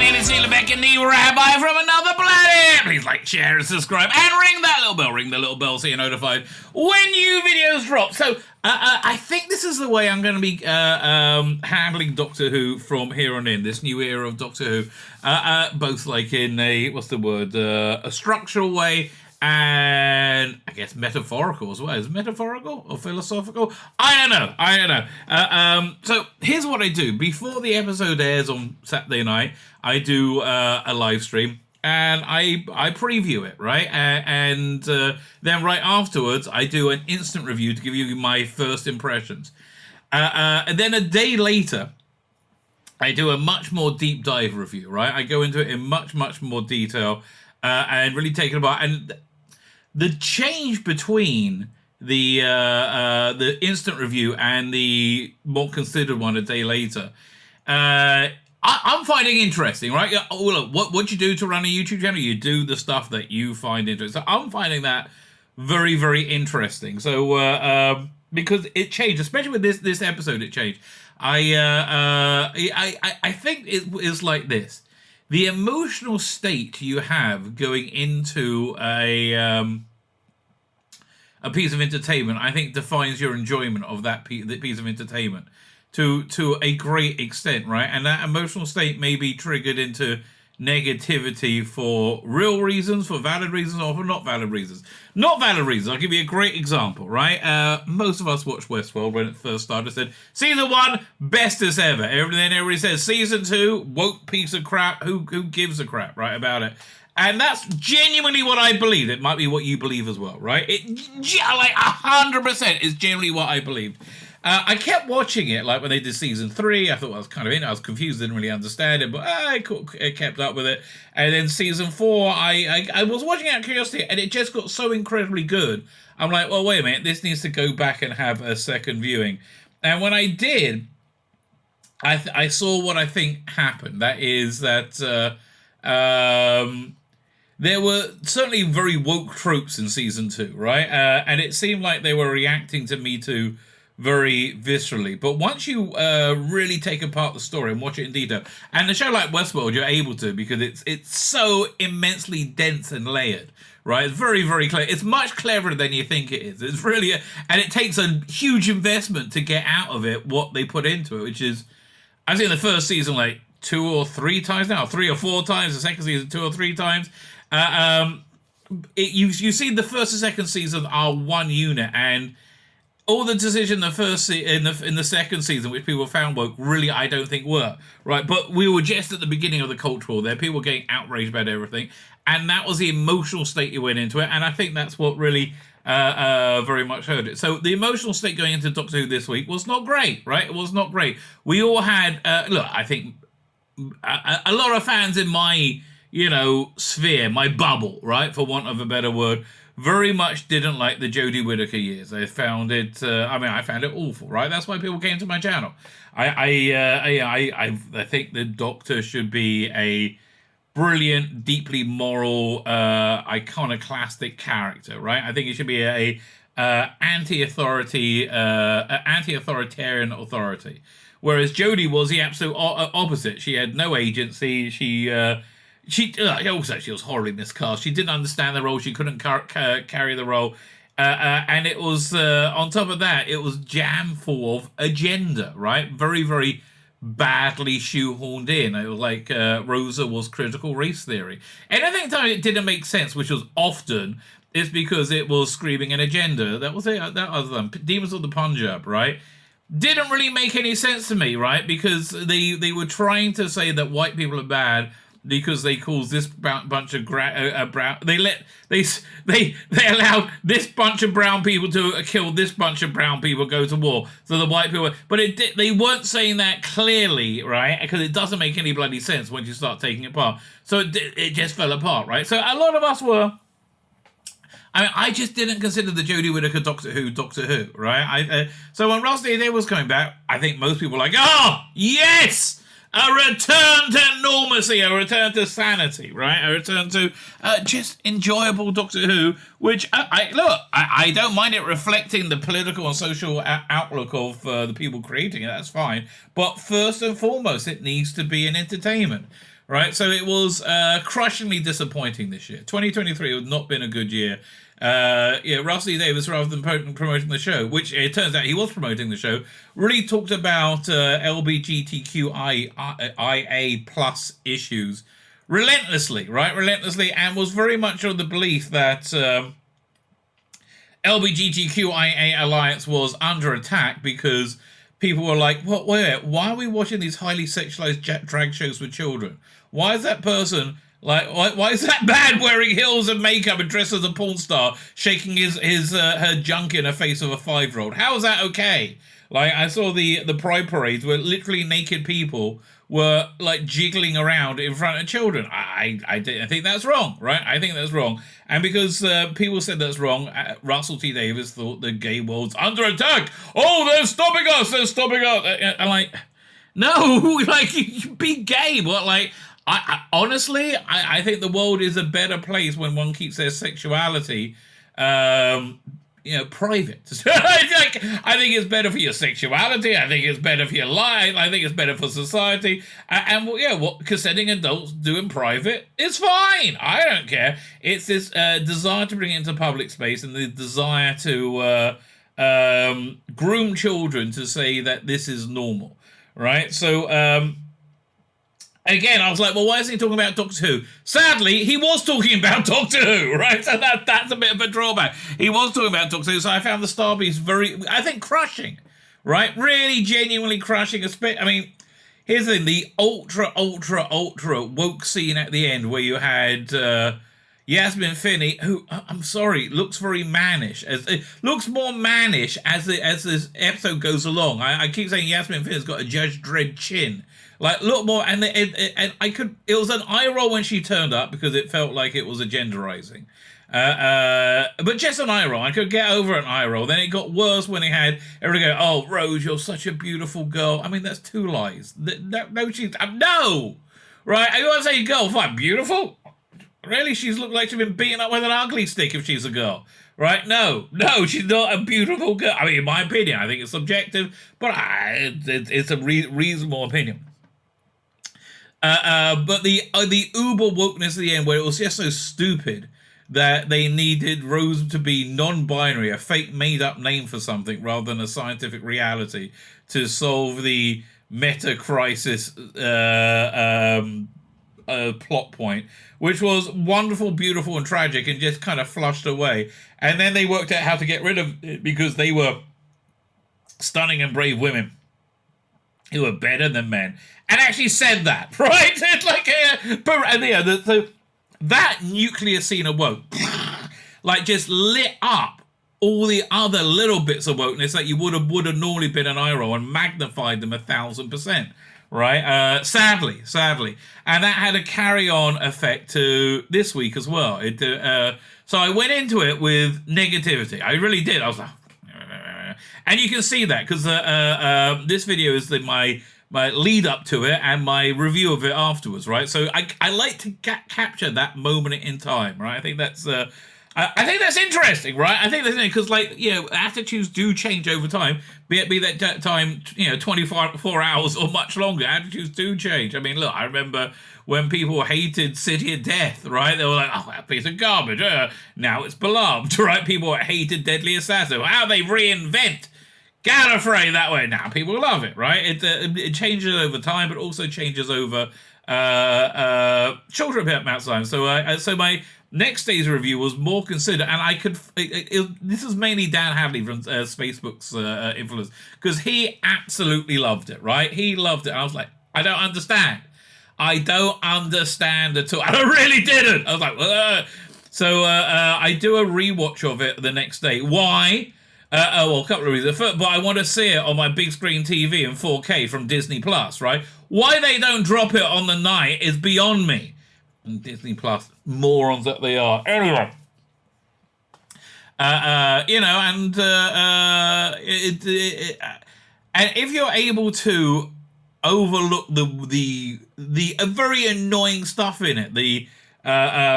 name is Tzvi Lebetkin, the Rabbi from another planet. Please like, share, and subscribe, and ring the little bell so you're notified when new videos drop. So, I think this is the way I'm going to be handling Doctor Who from here on in, this new era of Doctor Who. Both like in a, a structural way, and I guess metaphorical as well. Is it metaphorical or philosophical? I don't know. So here's what I do. Before the episode airs on Saturday night, I do a live stream. And I preview it, right? And then right afterwards, I do an instant review to give you my first impressions. And then a day later, I do a much more deep dive review, right? I go into it in much more detail and really take it apart. And the change between the instant review and the more considered one a day later, I'm finding interesting, right? Oh, look, what you do to run a YouTube channel, you do the stuff that you find interesting. So I'm finding that very interesting. So because it changed, especially with this episode, it changed. I think it is like this: the emotional state you have going into a piece of entertainment, I think, defines your enjoyment of that piece of entertainment to a great extent, right? And that emotional state may be triggered into negativity for real reasons, for valid reasons, or for not valid reasons. Not valid reasons. I'll give you a great example, right? Most of us watched Westworld when it first started. Said season 1, bestest ever. Then everybody says season 2, woke piece of crap. Who gives a crap, right, about it? And that's genuinely what I believe. It might be what you believe as well, right? It like 100% is genuinely what I believed. I kept watching it, like when they did season 3. I thought I was kind of in it. I was confused, didn't really understand it, but I kept up with it. And then season 4, I was watching out of curiosity, and it just got so incredibly good. I'm like, well, wait a minute, this needs to go back and have a second viewing. And when I did, I saw what I think happened. That is that there were certainly very woke tropes in season 2, right? And it seemed like they were reacting to Me Too very viscerally. But once you really take apart the story and watch it in detail, and a show like Westworld, you're able to, because it's so immensely dense and layered, right? It's very clever. It's much cleverer than you think it is. It's really, and it takes a huge investment to get out of it what they put into it, which is, I've seen the first season like 2 or 3 times now, 3 or 4 times, the second season 2 or 3 times. You see the first and second season are one unit, and all the decisions in the second season, which people found woke, really I don't think were, right? But we were just at the beginning of the culture war there. People were getting outraged about everything, and that was the emotional state you went into it, and I think that's what really very much hurt it. So the emotional state going into Doctor Who this week was not great, right? It was not great. We all had, look, I think a lot of fans in my, sphere, my bubble, right, for want of a better word, very much didn't like the Jodie Whittaker years. I found it, I found it awful, right? That's why people came to my channel. I think the Doctor should be a brilliant, deeply moral, iconoclastic character, right? I think it should be a anti-authoritarian authority. Whereas Jodie was the absolute opposite. She had no agency. She was horribly miscast. She didn't understand the role. She couldn't carry the role. And it was, on top of that, it was jam full of agenda, right? Very badly shoehorned in. It was like Rosa was critical race theory. Anything time it didn't make sense, which was often, is because it was screaming an agenda. That was it. That was them. Demons of the Punjab, right? Didn't really make any sense to me, right? Because they were trying to say that white people are bad because they caused this bunch of brown. They allowed this bunch of brown people to kill this bunch of brown people, go to war. So the white people, but they weren't saying that clearly, right? Because it doesn't make any bloody sense once you start taking it apart. So it just fell apart, right? So a lot of us were. I just didn't consider the Jodie Whittaker Doctor Who, right? So when Ross Day was coming back, I think most people were like, oh, yes! A return to normalcy, a return to sanity, right? A return to just enjoyable Doctor Who, which, I don't mind it reflecting the political and social outlook of the people creating it, that's fine. But first and foremost, it needs to be an entertainment. right? So it was crushingly disappointing this year. 2023 has not been a good year. Russell T. Davies, rather than promoting the show, which it turns out he was promoting the show, really talked about LGBTQIA plus issues relentlessly, right? Relentlessly, and was very much of the belief that LGBTQIA alliance was under attack because people were like, "What? Why are we watching these highly sexualized drag shows with children? Why is that person like? Why is that man wearing heels and makeup and dressed as a porn star, shaking her junk in the face of a 5-year-old? How is that okay?" Like, I saw the pride parades where literally naked people were like jiggling around in front of children. I think that's wrong, right? I think that's wrong. And because people said that's wrong, Russell T. Davies thought the gay world's under attack. Oh, they're stopping us. I'm like, no, like, be gay. What, like, I honestly, I think the world is a better place when one keeps their sexuality private. Like, I think it's better for your sexuality. I think it's better for your life. I think it's better for society. What consenting adults do in private is fine. I don't care. It's this desire to bring it into public space and the desire to groom children to say that this is normal, right? So, again, I was like, well, why isn't he talking about Doctor Who? Sadly, he was talking about Doctor Who, right? So that's a bit of a drawback. He was talking about Doctor Who, so I found the Star Beast very, I think, crushing, right? Really genuinely crushing. I mean, here's the thing, the ultra woke scene at the end where you had Yasmin Finney, who, I'm sorry, looks very mannish. Looks more mannish as this episode goes along. I keep saying Yasmin Finney's got a Judge Dredd chin. Like, look more, and it was an eye roll when she turned up because it felt like it was a genderizing. But just an eye roll. I could get over an eye roll. Then it got worse when it had everybody go, "Oh, Rose, you're such a beautiful girl." I mean, that's 2 lies. No, she's, no! Right? You want to say, girl, fine, beautiful? Really? She's looked like she's been beaten up with an ugly stick if she's a girl. Right? No, she's not a beautiful girl. I mean, in my opinion, I think it's subjective, but it's a reasonable opinion. But the uber wokeness at the end, where it was just so stupid that they needed Rose to be non-binary, a fake made-up name for something rather than a scientific reality, to solve the meta-crisis plot point, which was wonderful, beautiful, and tragic, and just kind of flushed away. And then they worked out how to get rid of it because they were stunning and brave women who were better than men, and actually said that, right? It's like, so that nuclear scene of woke, like, just lit up all the other little bits of wokeness that you would have normally been an eye roll and magnified them 1,000%, right? Sadly, and that had a carry-on effect to this week as well. So I went into it with negativity. I really did. I was like, and you can see that because this video is my lead up to it and my review of it afterwards, right? So I like to capture that moment in time, right? I think that's interesting, right? I think that's because, like, attitudes do change over time. Be that time 24 hours or much longer. Attitudes do change. I mean, look, I remember when people hated City of Death, right? They were like, "Oh, that piece of garbage." Now it's beloved, right? People hated Deadly Assassin. How they reinvent Gallifrey that way. Now people love it, right? It changes over time, but also changes over shorter amount of time. So my next day's review was more considered, and this is mainly Dan Hadley from Facebook's influence, because he absolutely loved it, right? He loved it. I was like, I don't understand at all. I really didn't. I was like, ugh. So I do a rewatch of it the next day. Why? A couple of reasons. But I want to see it on my big screen TV in 4K from Disney Plus, right? Why they don't drop it on the night is beyond me. And Disney Plus, morons that they are. Anyway, and if you're able to overlook the very annoying stuff in it, the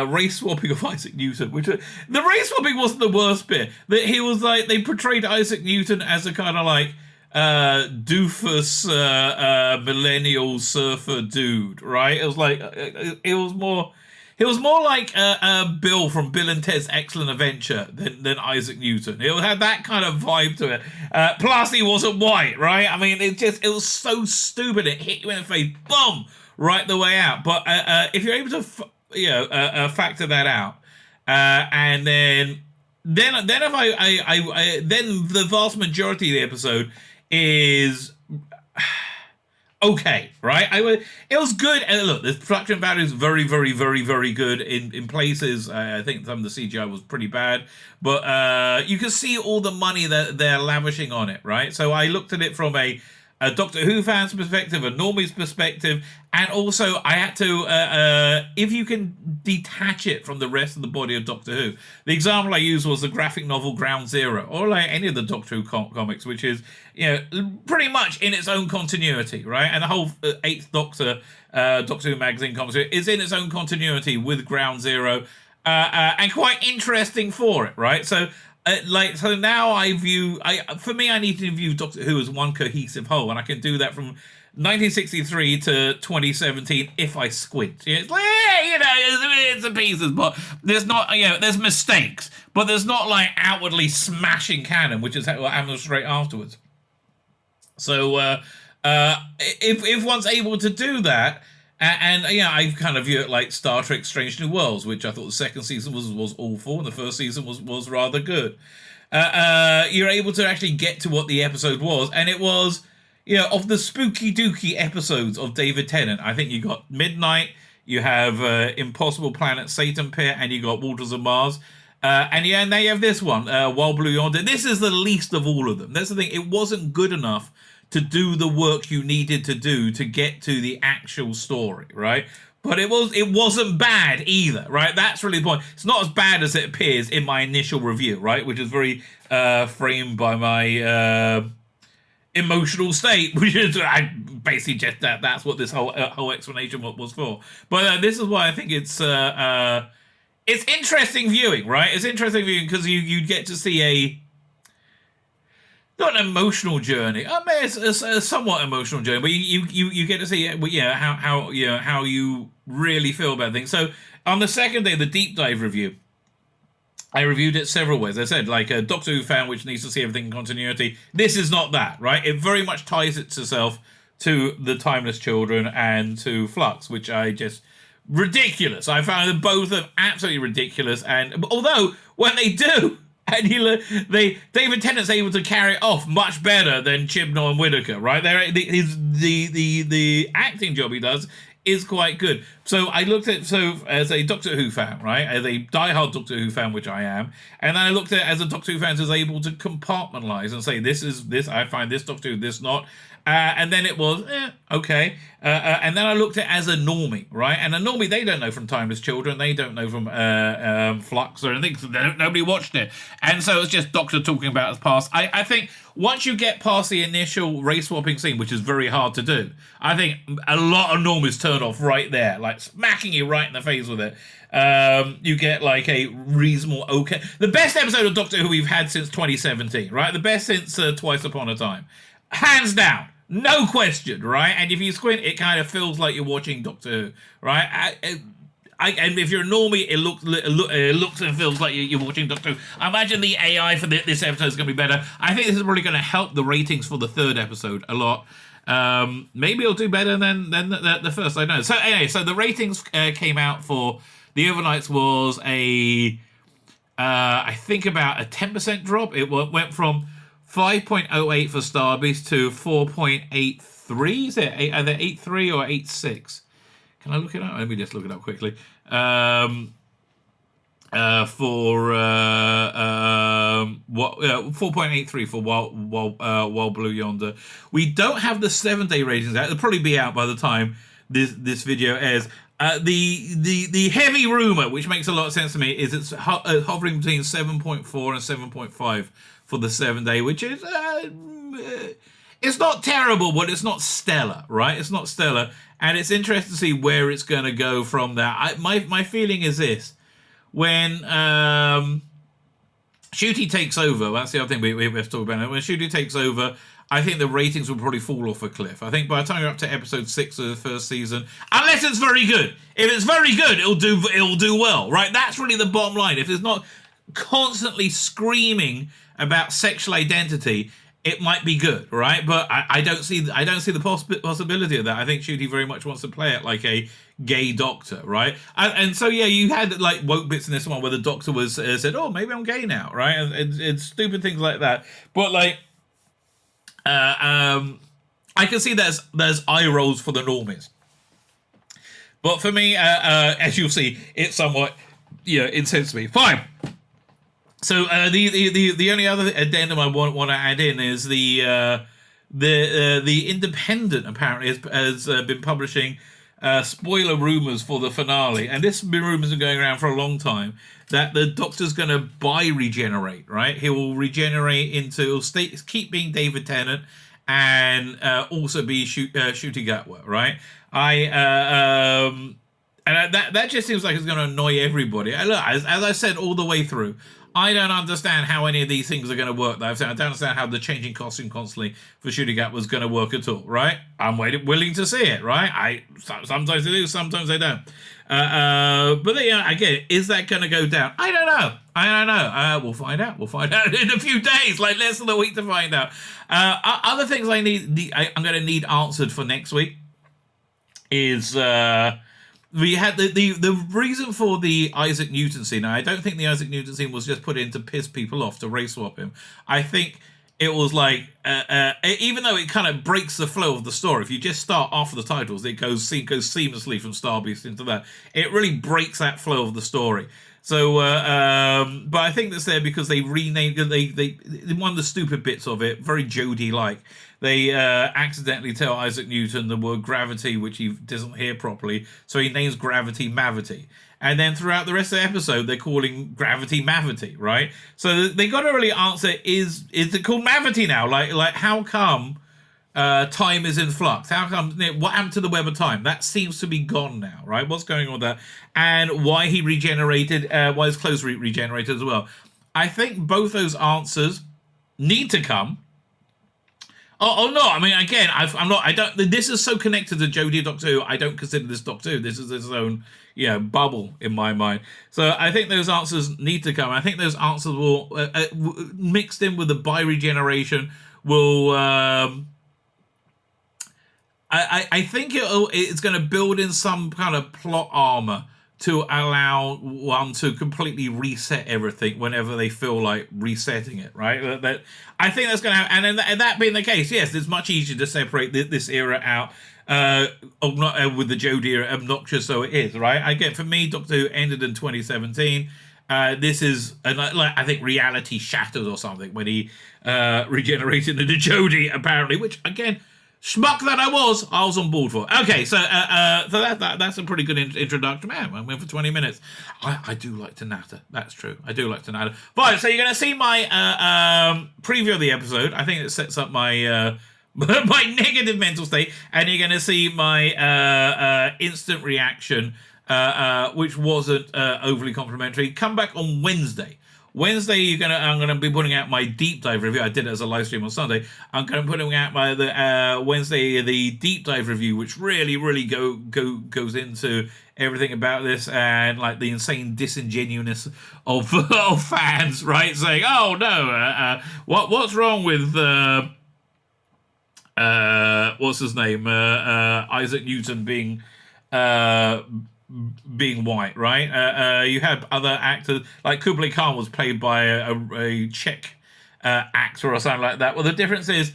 race swapping of Isaac Newton, which the race swapping wasn't the worst bit. That he was like, they portrayed Isaac Newton as a kind of like doofus millennial surfer dude, right? It was like it was more. It was more like Bill from Bill and Ted's Excellent Adventure than Isaac Newton. It had that kind of vibe to it. Plus, he wasn't white, right? I mean, it was so stupid. It hit you in the face, boom, right the way out. But if you're able to, factor that out, and then if then the vast majority of the episode is okay, right? It was good. And look, the production value is very, very, very, very good in places. I think some of the CGI was pretty bad, but you can see all the money that they're lavishing on it, right? So I looked at it from a Doctor Who fan's perspective, a normie's perspective, and also I had to, if you can detach it from the rest of the body of Doctor Who. The example I used was the graphic novel Ground Zero, or like any of the Doctor Who comics, which is, pretty much in its own continuity, right? And the whole Eighth Doctor, Doctor Who magazine comics is in its own continuity with Ground Zero, and quite interesting for it, right? So now I need to view Doctor Who as one cohesive whole, and I can do that from 1963 to 2017 if I squint. It's like, it's a pieces, but there's not, there's mistakes, but there's not like outwardly smashing canon, which is what happens straight afterwards. So if one's able to do that, and I kind of view it like Star Trek Strange New Worlds, which I thought the second season was awful and the first season was rather good. You're able to actually get to what the episode was, and it was, of the spooky dooky episodes of David Tennant, I think you got Midnight, you have Impossible Planet, Satan Pit, and you got Waters of Mars. And now you have this one, Wild Blue Yonder. This is the least of all of them. That's the thing. It wasn't good enough to do the work you needed to do to get to the actual story, right? But it wasn't bad either, right? That's really the point. It's not as bad as it appears in my initial review, right? Which is very framed by my emotional state, which is I basically just that's what this whole explanation was for. But this is why I think it's interesting viewing, right? It's interesting viewing because you get to see not an emotional journey. I mean, it's a somewhat emotional journey, but you get to see how you really feel about things. So on the second day, the deep dive review, I reviewed it several ways. I said, like a Doctor Who fan which needs to see everything in continuity. This is not that, right? It very much ties itself to the Timeless Children and to Flux, which I just ridiculous. I found them both absolutely ridiculous, and although when they do. And David Tennant's able to carry it off much better than Chibnall and Whittaker, right? The acting job he does is quite good. So I looked at as a Doctor Who fan, right? As a diehard Doctor Who fan, which I am, and then I looked at it as a Doctor Who fan who's able to compartmentalize and say this is this. I find this Doctor Who, this not. And then it was, okay. And then I looked at it as a normie, right? And a normie, they don't know from Timeless Children. They don't know from Flux or anything. So nobody watched it. And so it's just Doctor talking about his past. I think once you get past the initial race-swapping scene, which is very hard to do, I think a lot of normies turn off right there, like smacking you right in the face with it. You get like a reasonable, okay. The best episode of Doctor Who we've had since 2017, right? The best since Twice Upon a Time. Hands down. No question, right? And if you squint, it kind of feels like you're watching Doctor Who, right? And if you're a normie, it looks and feels like you're watching Doctor Who. I imagine the AI for this episode is going to be better. I think this is really going to help the ratings for the third episode a lot. Maybe it'll do better than the first. I don't know. So anyway, so the ratings came out for the overnights was I think about a 10% drop. It went from 5.08 for Starbeast to 4.83. Is it either 8.3 or 8.6? Can I look it up? Let me just look it up quickly. For 4.83 for Wild Blue Yonder. We don't have the 7-day ratings out. It'll probably be out by the time this video airs. The heavy rumor, which makes a lot of sense to me, is it's hovering between 7.4 and 7.5 for the 7-day, which is it's not terrible, but it's not stellar, right? It's not stellar, and it's interesting to see where it's going to go from there. My feeling is this: when Shooty takes over, that's the other thing we have to talk about. When Shooty takes over, I think the ratings will probably fall off a cliff. I think by the time you're up to episode 6 of the first season, unless it's very good. If it's very good, it'll do well, right? That's really the bottom line. If it's not constantly screaming about sexual identity, it might be good, right? But I don't see the possibility of that. I think Shooty very much wants to play it like a gay doctor, right? And so yeah, you had like woke bits in this one where the doctor was said, "Oh, maybe I'm gay now," right? And stupid things like that. But like, I can see there's eye rolls for the normies. But for me, as you'll see, it's somewhat incensed me. Fine. So the only other addendum I want to add in is the Independent apparently has been publishing spoiler rumors for the finale, and this rumor's been going around for a long time that the Doctor's going to regenerate, right? He will regenerate into keep being David Tennant and also be Ncuti Gatwa, right? And that just seems like it's going to annoy everybody. Look, as I said all the way through, I don't understand how any of these things are going to work. I don't understand how the changing costume constantly for Ncuti Gatwa was going to work at all, right? I'm willing to see it, right? Sometimes they do, sometimes they don't. But again, is that going to go down? I don't know. We'll find out. We'll find out in a few days, like less than a week to find out. Other things I'm going to need answered for next week is we had the reason for the Isaac Newton scene. Now, I don't think the Isaac Newton scene was just put in to piss people off, to race swap him. I think it was like, even though it kind of breaks the flow of the story, if you just start after the titles, it goes seamlessly from Star Beast into that. It really breaks that flow of the story. So, but I think that's there because they renamed one of the stupid bits of it, very Jodie-like. They accidentally tell Isaac Newton the word gravity, which he doesn't hear properly, so he names gravity Mavity. And then throughout the rest of the episode, they're calling gravity Mavity, right? So they got to really answer: is it called Mavity now? Like how come time is in flux? How come what happened to the web of time? That seems to be gone now, right? What's going on with that? And why he regenerated? Why his clothes regenerated as well? I think both those answers need to come. Oh no! I mean, again, I'm not. I don't. This is so connected to Jodie Doctor Who. I don't consider this Doctor Who. This is its own, bubble in my mind. So I think those answers need to come. I think those answers will, mixed in with the bi-regeneration, will. I think it's going to build in some kind of plot armor to allow one to completely reset everything whenever they feel like resetting it, right? That I think that's going to happen. And that being the case, yes, it's much easier to separate this era out with the Jodie era, obnoxious though it is, right? Again, for me, Doctor Who ended in 2017. This is, I think, reality shattered or something when he regenerated into Jodie, apparently, which, again, schmuck that I was on board for. Okay, so that's a pretty good introduction. Man, I went for 20 minutes. I do like to natter. That's true. I do like to natter. Right, so you're going to see my preview of the episode. I think it sets up my my negative mental state, and you're going to see my instant reaction, which wasn't overly complimentary. Come back on Wednesday. I'm gonna be putting out my deep dive review. I did it as a live stream on Sunday. I'm gonna be putting out Wednesday the deep dive review, which really goes into everything about this and like the insane disingenuousness of of fans, right? Saying, "Oh no, what's wrong with what's his name, Isaac Newton being white, right? You had other actors, like Kublai Khan was played by a Czech actor or something like that. Well, the difference is,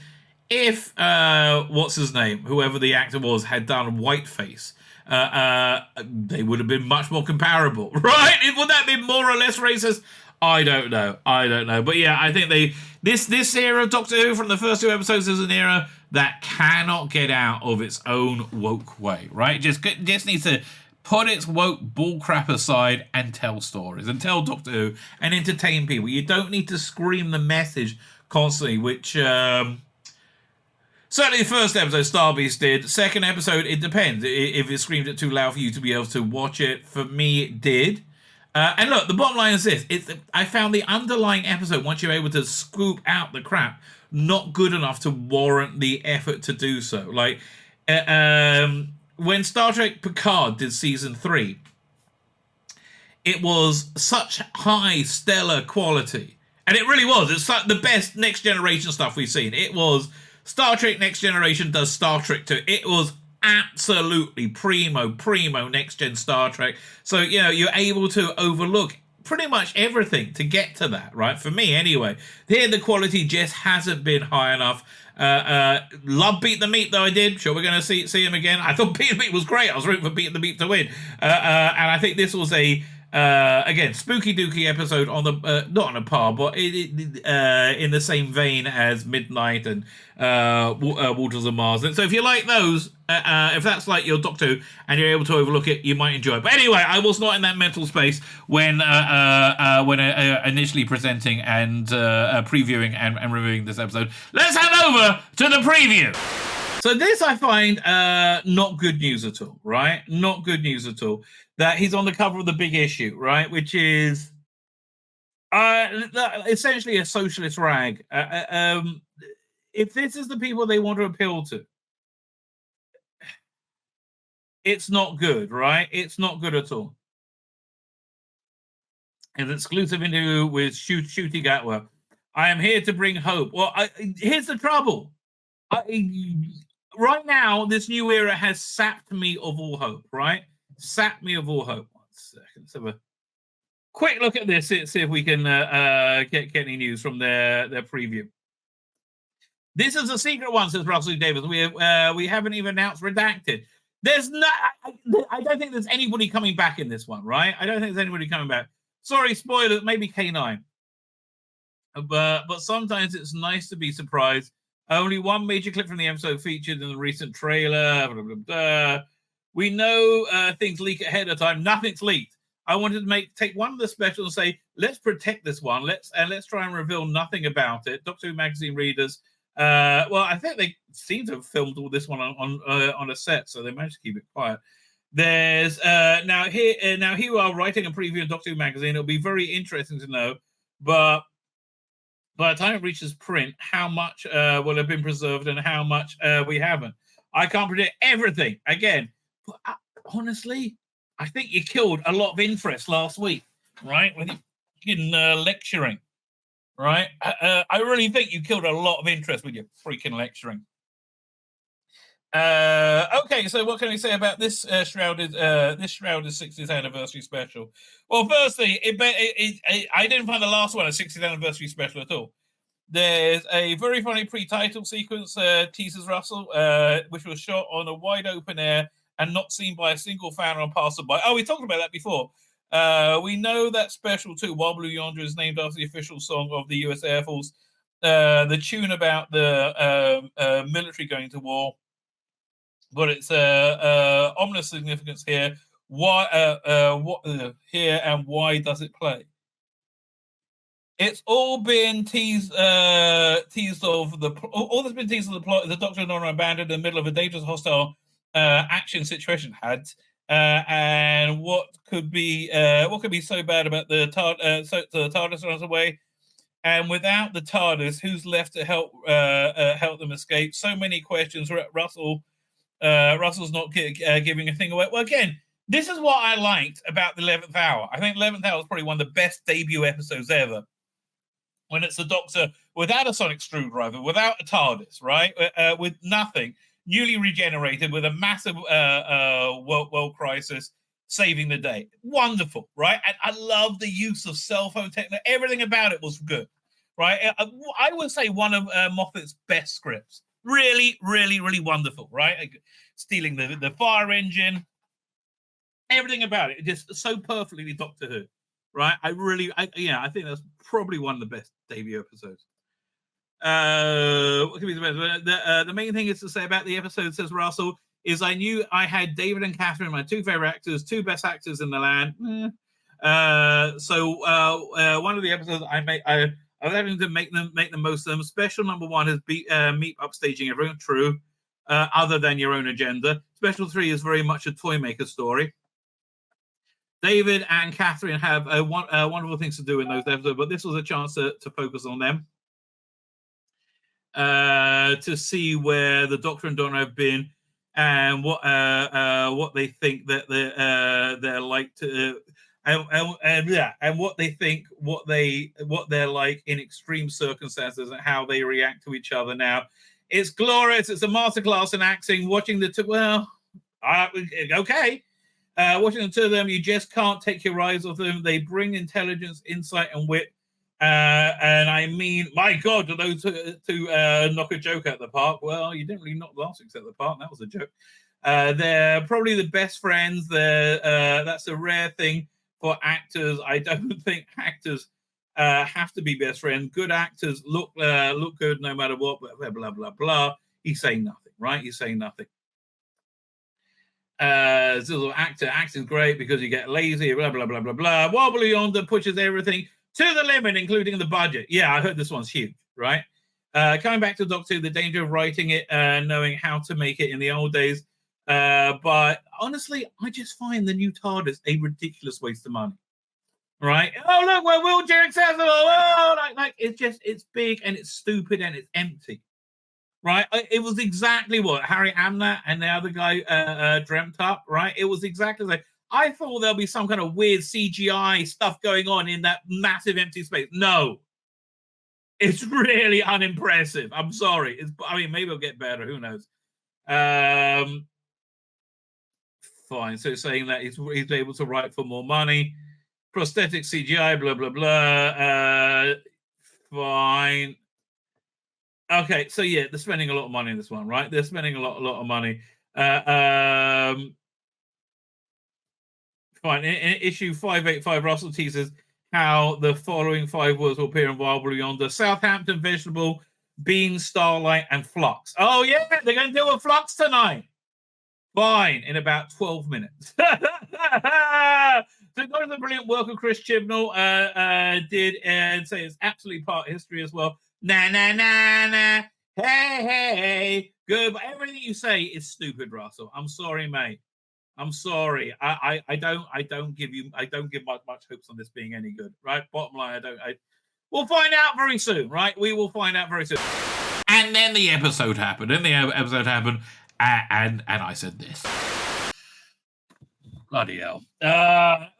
if what's his name, whoever the actor was, had done whiteface, they would have been much more comparable, right? Would that be more or less racist? I don't know. But yeah, I think this era of Doctor Who from the first 2 episodes is an era that cannot get out of its own woke way, right? Just needs to put its woke bullcrap aside and tell stories and tell Doctor Who and entertain people. You don't need to scream the message constantly, which certainly the first episode Star Beast did. Second episode, it depends. If it screamed it too loud for you to be able to watch it, for me it did. And look, the bottom line is this: I found the underlying episode, once you're able to scoop out the crap, not good enough to warrant the effort to do so. Like when Star Trek Picard did season 3, it was such high stellar quality, and it really was. It's like the best Next Generation stuff we've seen. It was Star Trek Next Generation does Star Trek 2. It was absolutely primo Next Gen Star Trek. So you're able to overlook pretty much everything to get to that, right? For me anyway. Here the quality just hasn't been high enough. Love Beat the Meat though. I did. Sure, we're going to see him again. I thought Beat the Meat was great. I was rooting for Beat the Meat to win, and I think this was a again spooky dooky episode on the not on a par, but in the same vein as Midnight and Waters of Mars. And so if you like those, if that's like your Doctor Who and you're able to overlook it, you might enjoy it. But anyway, I was not in that mental space when initially presenting and previewing and reviewing this episode. Let's hand over to the preview. So this I find not good news at all, right? Not good news at all. That he's on the cover of the big issue, right? Which is essentially a socialist rag. If this is the people they want to appeal to, it's not good, right? It's not good at all. An exclusive interview with Shooty Gatwa. I am here to bring hope. Well, here's the trouble. Right now, this new era has sapped me of all hope, right? Sapped me of all hope. 1 second. Let's have a quick look at this, see if we can get any news from their preview. This is a secret one, says Russell Davis. We haven't even announced redacted. There's no. I don't think there's anybody coming back in this one, right? I don't think there's anybody coming back. Sorry, spoiler. Maybe K9. But sometimes it's nice to be surprised. Only one major clip from the episode featured in the recent trailer. Blah, blah, blah. We know things leak ahead of time. Nothing's leaked. I wanted to take one of the specials and say, let's protect this one. Let's try and reveal nothing about it. Doctor Who magazine readers. Well, I think they seem to have filmed all this one on a set, so they managed to keep it quiet. There's now here you are writing a preview of Doctor Who magazine. It'll be very interesting to know, but by the time it reaches print, how much will have been preserved and how much we haven't. I can't predict everything. Again, but, honestly, I think you killed a lot of interest last week, right? With your lecturing, right? I really think you killed a lot of interest with your freaking lecturing. Okay, so what can we say about this Shrouded 60th anniversary special? Well, firstly, I didn't find the last one a 60th anniversary special at all. There's a very funny pre-title sequence, teases Russell, which was shot on a wide open air and not seen by a single fan or passerby. Oh, we talked about that before. We know that special too, While Blue Yonder, is named after the official song of the U.S. Air Force. The tune about the military going to war. But it's ominous significance here. Why here and why does it play? It's all been teased of all that's been teased of the plot. The Doctor and Honor abandoned in the middle of a dangerous hostile action situation and what could be so bad about the TARDIS runs away, and without the TARDIS, who's left to help them escape? So many questions. Russell's not giving a thing away. Well, again, this is what I liked about the 11th Hour. I think 11th Hour is probably one of the best debut episodes ever. When it's the Doctor without a sonic screwdriver, without a TARDIS, right? With nothing, newly regenerated, with a massive world crisis, saving the day. Wonderful, right? And I love the use of cell phone technology. Everything about it was good, right? I would say one of Moffat's best scripts. Really, really, really wonderful, right? Stealing the fire engine, everything about it, just so perfectly Doctor Who, right? I think that's probably one of the best debut episodes. What can be the best? The main thing is to say about the episode, says Russell, is I knew I had David and Catherine, my two favorite actors, two best actors in the land. So one of the episodes I was having to make the most of them. Special number 1 is Meep upstaging everyone. True. Other than your own agenda. Special 3 is very much a toy maker story. David and Catherine have wonderful things to do in those episodes, but this was a chance to focus on them, to see where the Doctor and Donna have been and what they think that they're like to. And what they think, what they're like in extreme circumstances, and how they react to each other. Now, it's glorious. It's a masterclass in acting. Watching the two, okay, watching the two of them, you just can't take your eyes off them. They bring intelligence, insight, and wit. And I mean, my God, do those two knock a joke at the park? Well, you didn't really knock last week's at the park. That was a joke. They're probably the best friends. That's a rare thing for actors. I don't think actors have to be best friends. Good actors look good no matter what. Blah blah blah blah. He's saying nothing, right? He's saying nothing. Acting's great because you get lazy. Blah blah blah blah blah. Wobbly Yonder pushes everything to the limit, including the budget. Yeah, I heard this one's huge, right? Coming back to Doctor Who, the danger of writing it, knowing how to make it in the old days. But honestly, I just find the new TARDIS a ridiculous waste of money. Right? Oh, look, we're wheelchair accessible. Oh, it's big and it's stupid and it's empty. Right? It was exactly what Harry Amnett and the other guy dreamt up, right? It was exactly like, I thought there'll be some kind of weird CGI stuff going on in that massive empty space. No. It's really unimpressive. I'm sorry. Maybe it'll get better. Who knows? Fine. So saying that he's able to write for more money. Prosthetic CGI, blah, blah, blah. Fine. Okay. So, yeah, they're spending a lot of money in this one, right? They're spending a lot of money. Fine. In issue 585, Russell teases how the following 5 words will appear in Wobbly Yonder: Southampton, vegetable, beans, starlight, and flux. Oh, yeah, they're going to do a flux tonight. Fine, in about 12 minutes. So the brilliant work of Chris Chibnall did and say it's absolutely part of history as well. Na, na, na, na. Hey. Good, but everything you say is stupid, Russell. I'm sorry, mate. I'm sorry. I don't give much hopes on this being any good, right? Bottom line, we'll find out very soon, right? We will find out very soon. And then the episode happened. And I said this. Bloody hell.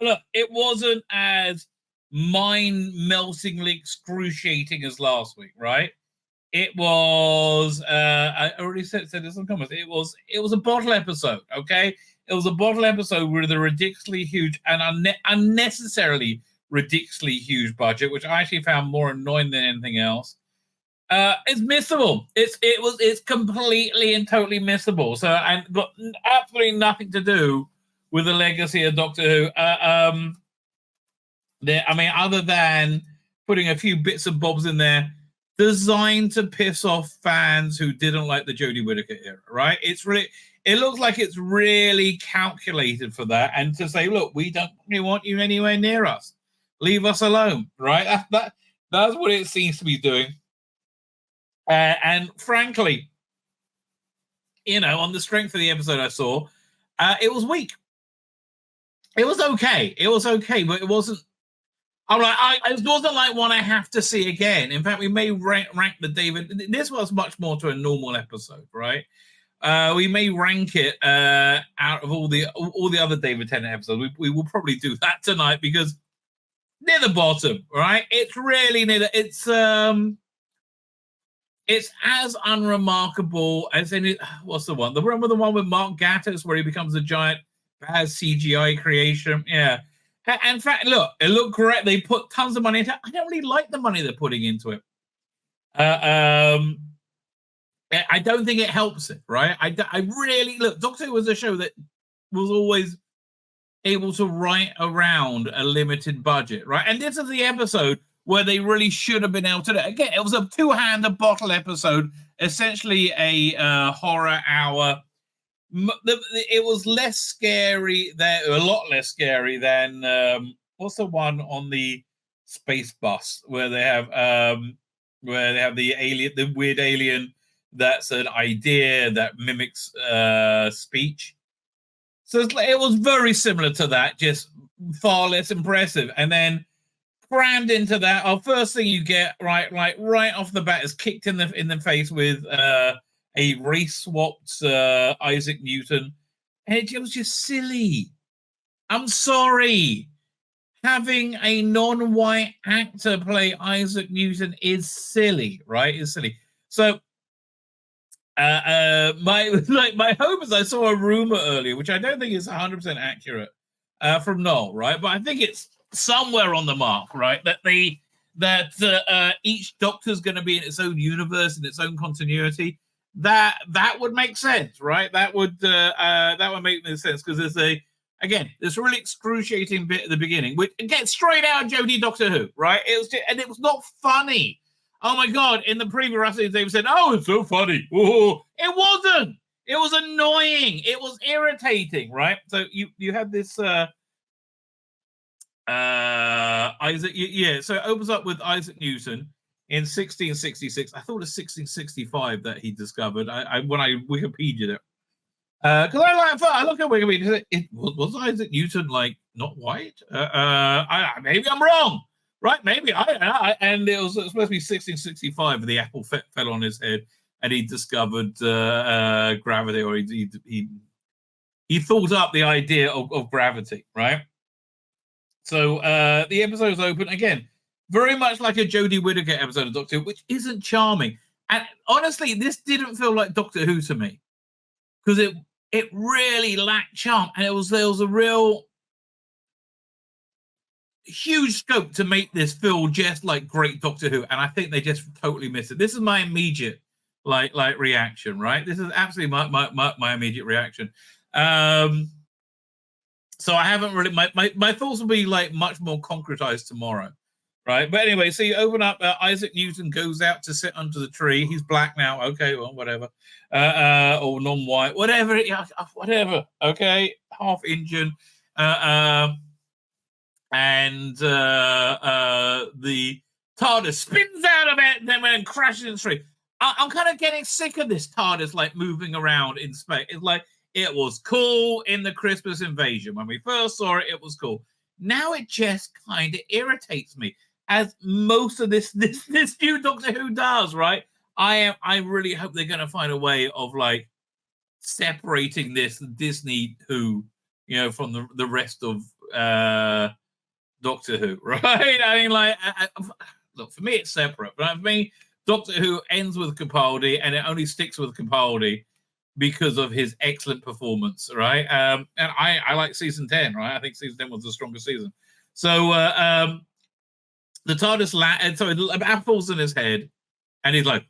Look, it wasn't as mind-meltingly excruciating as last week, right? It was, I already said this in comments, it was a bottle episode, okay? It was a bottle episode with a ridiculously huge and unnecessarily ridiculously huge budget, which I actually found more annoying than anything else. It's missable. It's completely and totally missable. So, and got absolutely nothing to do with the legacy of Doctor Who. Other than putting a few bits and bobs in there, designed to piss off fans who didn't like the Jodie Whittaker era, right? It looks like it's really calculated for that, and to say, look, we don't really want you anywhere near us. Leave us alone, right? That's what it seems to be doing. And frankly, on the strength of the episode I saw, it was weak. It was okay. But it wasn't. It wasn't like one I have to see again. In fact, we may rank the David. This was much more to a normal episode, right? We may rank it out of all the other David Tennant episodes. We will probably do that tonight because near the bottom, right? It's really near the. It's as unremarkable as any. What's the one? The one with Mark Gatiss where he becomes a giant bad CGI creation. Yeah. In fact, look, it looked great. They put tons of money into it. I don't really like the money they're putting into it. I don't think it helps it, right? I really look. Doctor Who was a show that was always able to write around a limited budget, right? And this is the episode where they really should have been able to do it. Again, it was a two-hander bottle episode, essentially a horror hour. It was less scary, a lot less scary than what's the one on the space bus where they have the alien, the weird alien that's an idea that mimics speech. So it was very similar to that, just far less impressive. And then crammed into that, our first thing you get right off the bat is kicked in the face with a race swapped Isaac Newton, and it was just silly. I'm sorry. Having a non-white actor play Isaac Newton is silly, right? It's silly. So my hope is I saw a rumor earlier, which I don't think is 100% accurate, from Noel, right? But I think it's somewhere on the mark, right? That each Doctor's going to be in its own universe, in its own continuity. That would make sense, right? That would make sense, because there's this really excruciating bit at the beginning, which gets straight out of Jodie Doctor Who, right? It was not funny. Oh my God! In the preview episode, they said, "Oh, it's so funny." Ooh. It wasn't. It was annoying. It was irritating, right? So you had this Isaac, So it opens up with Isaac Newton in 1666. I thought it was 1665 that he discovered. When I Wikipedia'd it. Because I look at Wikipedia. Was Isaac Newton not white? Maybe I'm wrong, right? Maybe and it was supposed to be 1665. The apple fell on his head, and he discovered gravity, or he thought up the idea of gravity, right? So the episode's open again, very much like a Jodie Whittaker episode of Doctor Who, which isn't charming. And honestly, this didn't feel like Doctor Who to me, because it really lacked charm, and there was a real huge scope to make this feel just like great Doctor Who, and I think they just totally missed it. This is my immediate reaction, right? This is absolutely my immediate reaction. So I haven't really my thoughts will be much more concretized tomorrow, right? But anyway, so you open up. Isaac Newton goes out to sit under the tree. He's black now. Okay, well, whatever. Or non-white, whatever. Whatever. Okay, half Indian. And the TARDIS spins out of it and then crashes in the tree. I'm kind of getting sick of this TARDIS moving around in space. It's it was cool in the Christmas Invasion. When we first saw it, it was cool. Now it just kind of irritates me, as most of this new Doctor Who does, right? I really hope they're going to find a way of separating this Disney Who, from the rest of Doctor Who, right? I mean, look, for me it's separate, but for me, Doctor Who ends with Capaldi, and it only sticks with Capaldi because of his excellent performance, right? And I like season 10, right? I think season 10 was the strongest season. So the TARDIS falls in his head, and he's like,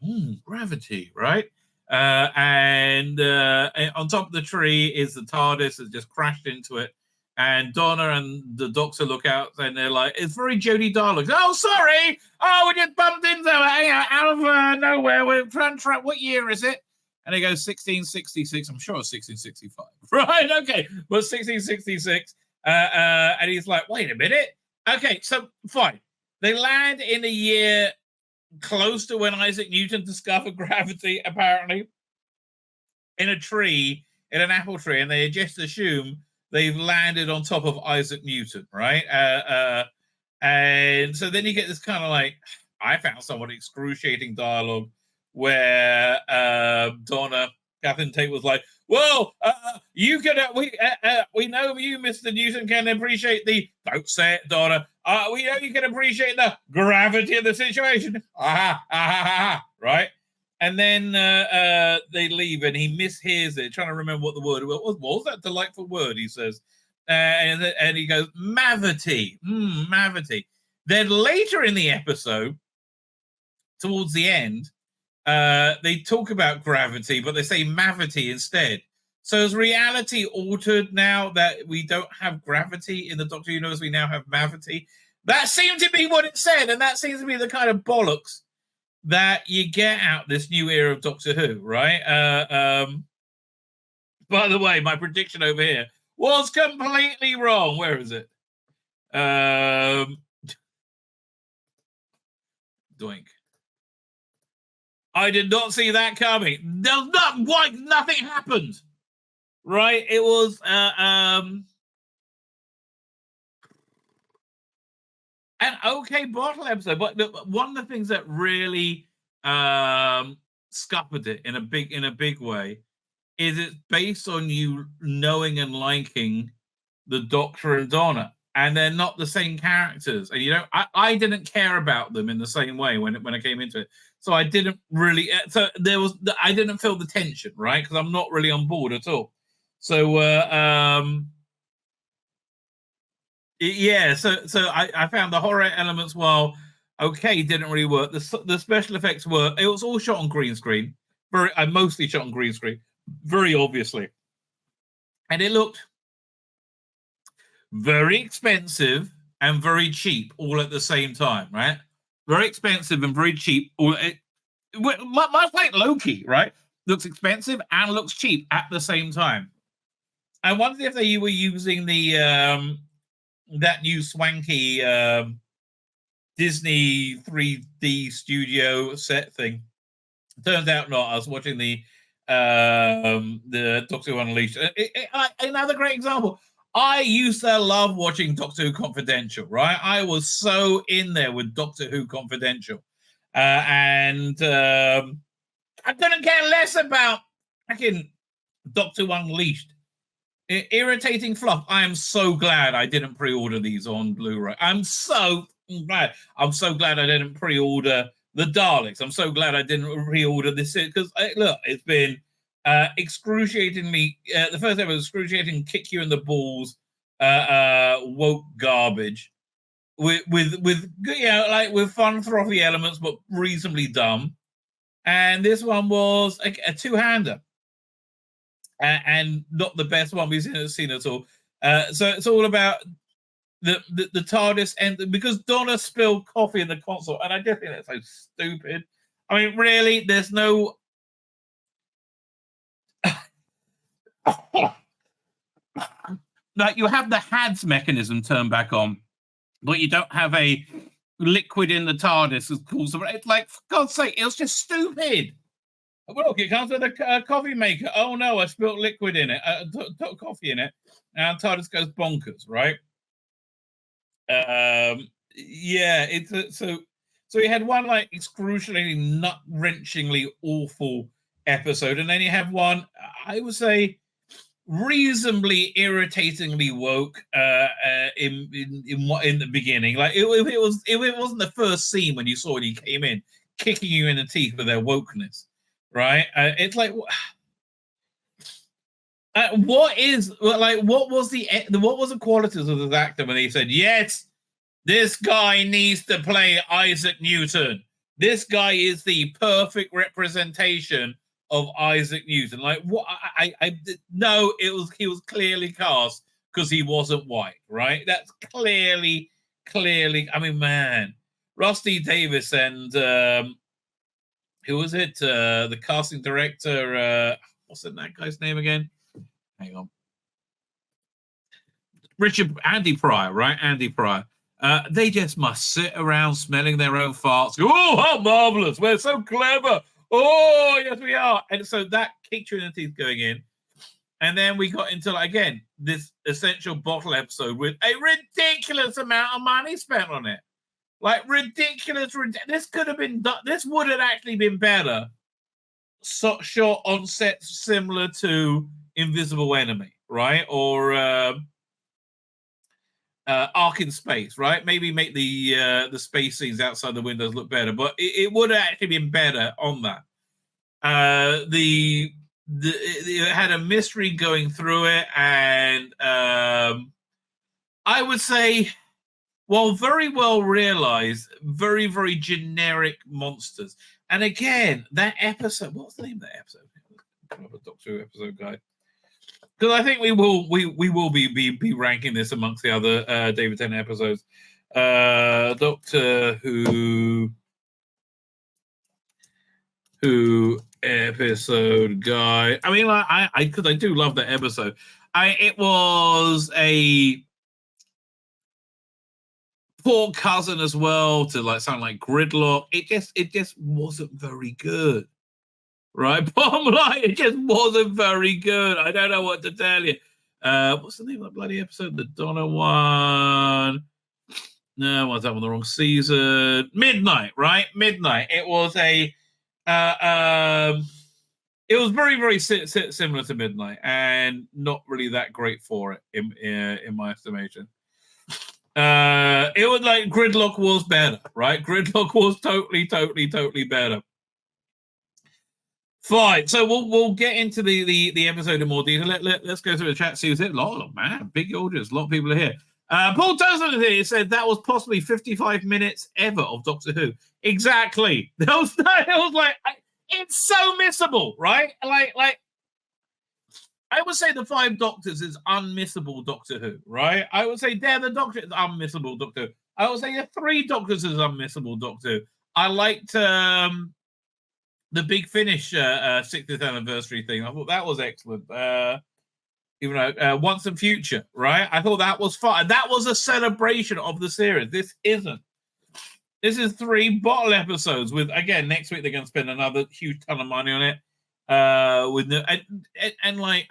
gravity, right? And on top of the tree is the TARDIS that just crashed into it. And Donna and the Doctor look out, and they're like, it's very Jodie dialogue. Oh, sorry. Oh, we just bumped into it out of nowhere. We're trying to track, what year is it? And he goes 1666. I'm sure it's 1665. Right? Okay. Well, 1666. And he's like, wait a minute. Okay, so fine. They land in a year close to when Isaac Newton discovered gravity, apparently, in a tree, in an apple tree, and they just assume they've landed on top of Isaac Newton, right? And so then you get this kind of I found somewhat excruciating dialogue where Donna, Catherine Tate, was like, well, you can, we know you, Mr. Newton, can appreciate don't say it, Donna, we know you can appreciate the gravity of the situation. Right? And then they leave, and he mishears it, trying to remember what the word was. What was that delightful word, he says. And he goes, mavity. Mavity. Then later in the episode, towards the end, they talk about gravity, but they say mavity instead. So is reality altered now that we don't have gravity in the Doctor Universe? We now have mavity. That seemed to be what it said, and that seems to be the kind of bollocks that you get out this new era of Doctor Who, right? By the way, my prediction over here was completely wrong. Where is it? Doink. I did not see that coming. Nothing happened. Right? It was an okay bottle episode. But one of the things that really scuppered it in a big way is it's based on you knowing and liking the Doctor and Donna, and they're not the same characters. And you know, I didn't care about them in the same way when I came into it. So I didn't really. So I didn't feel the tension, right? Because I'm not really on board at all. So yeah. So I found the horror elements, while okay, didn't really work. The special effects were. It was all shot on green screen. I mostly shot on green screen, very obviously, and it looked very expensive and very cheap all at the same time, right? Very expensive and very cheap. Much like Loki, right? Looks expensive and looks cheap at the same time. I wonder if they were using the that new swanky Disney 3D studio set thing. Turns out not. I was watching the Doctor Who Unleashed. Another great example. I used to love watching Doctor Who Confidential, right? I was so in there with Doctor Who Confidential. And I couldn't care less about fucking Doctor Who Unleashed. Irritating fluff. I am so glad I didn't pre-order these on Blu-ray. I'm so glad. I'm so glad I didn't pre-order the Daleks. I'm so glad I didn't pre-order this, because look, it's been excruciatingly. The first ever was excruciating, kick you in the balls, woke garbage with you know, like with fun frothy elements, but reasonably dumb. And this one was a two-hander, and not the best one we've seen at all. So it's all about the TARDIS, and because Donna spilled coffee in the console, and I just think that's so stupid. I mean, really, there's no. Like, you have the HADS mechanism turned back on, but you don't have a liquid in the TARDIS. It's like, for God's sake, it was just stupid. Well, look, it comes with a coffee maker. Oh no, I spilled liquid in it, coffee in it, and TARDIS goes bonkers, right? Yeah, it's so you had one like excruciatingly nut-wrenchingly awful episode, and then you have one, I would say, reasonably irritatingly woke in the beginning. Like it wasn't the first scene when you saw it, he came in kicking you in the teeth with their wokeness, right? It's like what was the qualities of this actor when he said, yes, this guy needs to play Isaac Newton. This guy is the perfect representation of Isaac Newton. Like, what? No, he was clearly cast because he wasn't white, right? That's clearly. I mean, man, Rusty Davis and who was it? The casting director. What's that guy's name again? Hang on. Andy Pryor, right? Andy Pryor. They just must sit around smelling their own farts. Go, oh, how marvelous! We're so clever. Oh, yes, we are. And so that kicked you in the teeth going in. And then we got into, like, again, this essential bottle episode with a ridiculous amount of money spent on it. Like, ridiculous. This could have been done. This would have actually been better shot on sets similar to Invisible Enemy, right? Or Ark in Space, right? Maybe make the space scenes outside the windows look better, but it would have actually been better on that. It had a mystery going through it, and I would say, well, very well realized, very, very generic monsters. And again, that episode, what's the name of that episode? Another Doctor Who episode, guy. Because I think we will be ranking this amongst the other David Tennant episodes. Doctor Who episode guy. I mean, because I do love that episode. It was a poor cousin as well to like sound like Gridlock. It just wasn't very good. Right, bottom line, it just wasn't very good. I don't know what to tell you. What's the name of that bloody episode? The Donna one. No, what's that on the wrong season? Midnight, right? Midnight. It was a it was very, very similar to Midnight, and not really that great for it in my estimation. It was like Gridlock was better, right? Gridlock was totally better. Fine. So we'll get into the episode in more detail. Let's go through the chat. See who's it. Man, big audience. A lot of people are here. Paul Townsend here. He said that was possibly 55 minutes ever of Doctor Who. Exactly. It was like it's so missable, right? Like I would say the Five Doctors is unmissable Doctor Who, right? I would say Dare the Doctor is unmissable Doctor Who. I would say the Three Doctors is unmissable Doctor Who. I liked the Big Finish 60th anniversary thing. I thought that was excellent. Even though Once and Future, right? I thought that was fun. That was a celebration of the series. This isn't. This is 3 bottle episodes with, again, next week they're going to spend another huge ton of money on it. With no, and like,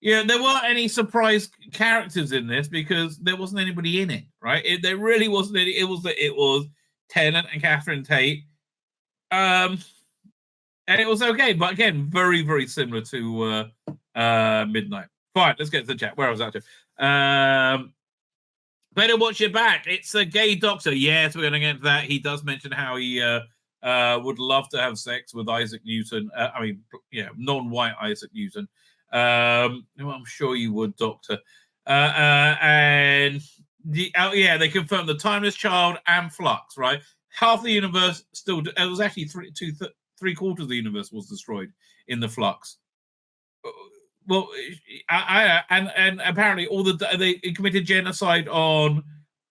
yeah, there weren't any surprise characters in this because there wasn't anybody in it, right? There really wasn't any. It was Tennant and Catherine Tate. And it was okay, but again, very, very similar to Midnight. Fine, let's get to the chat. Where was that to? Better watch your back. It's a gay doctor. Yes, we're going to get into that. He does mention how he would love to have sex with Isaac Newton. Non-white Isaac Newton. I'm sure you would, Doctor. And they confirmed the Timeless Child and Flux, right? Half the universe still. It was actually three quarters of the universe was destroyed in the Flux. Well, and apparently they committed genocide on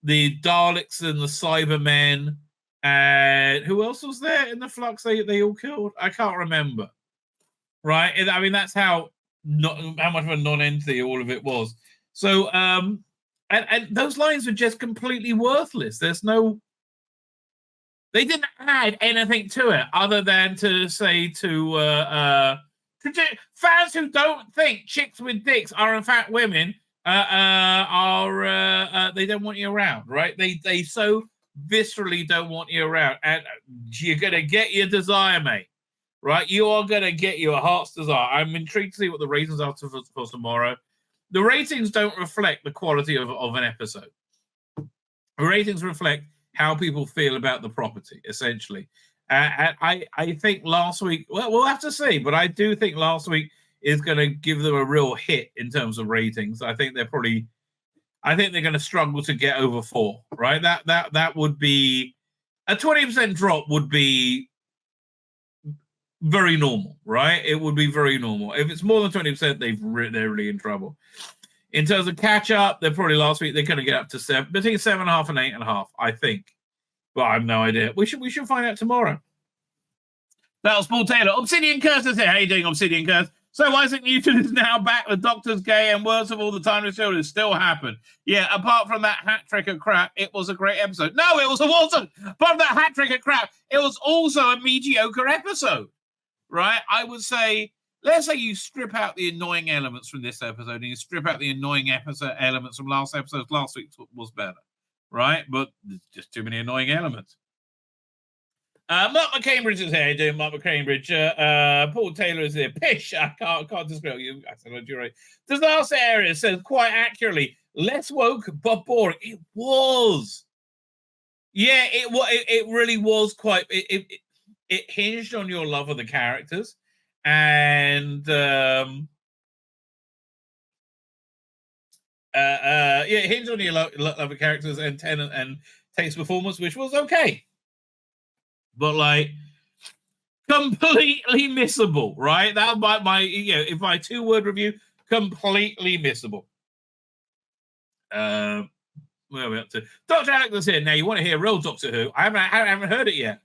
the Daleks and the Cybermen, and who else was there in the Flux? They all killed. I can't remember. Right? I mean, that's how much of a non-entity all of it was. So, and those lines were just completely worthless. There's no. They didn't add anything to it other than to say to fans who don't think chicks with dicks are in fact women they don't want you around, right? They so viscerally don't want you around, and you're gonna get your desire, mate. Right? You are gonna get your heart's desire. I'm intrigued to see what the ratings are for tomorrow. The ratings don't reflect the quality of an episode. The ratings reflect how people feel about the property, essentially. I think last week, well, we'll have to see, but I do think last week is going to give them a real hit in terms of ratings. I think they're going to struggle to get over 4, right? That would be a 20% drop would be very normal, right? It would be very normal. If it's more than 20%, they're really in trouble. In terms of catch up, they're probably last week they're going to get up to between 7.5 and 8.5, I think. But I have no idea. We should find out tomorrow. That was Paul Taylor. Obsidian Curse is here. How you doing, Obsidian Curse? So Isaac Newton is now back. The Doctor's gay, and worst of all, the Timeless Children still happen. Yeah, apart from that hat trick of crap, it was a great episode. No, it wasn't. Apart from that hat trick of crap, it was also a mediocre episode. Right? I would say, let's say you strip out the annoying elements from this episode and you strip out the annoying elements from last episode. Last week was better, right? But there's just too many annoying elements. Mark McCambridge is here. How you doing, Mark McCambridge? Paul Taylor is here. Pish, I can't disagree with you. I said, you're right. Disaster area says quite accurately, less woke but boring. It was. Yeah, it really was quite. It hinged on your love of the characters, and it hinged on your love of the characters and Tennant and Tate's performance, which was okay, but like completely missable, right? That my if my 2-word review, completely missable. Where are we up to? Dr. Alex is here. Now you want to hear real Doctor Who? I haven't heard it yet.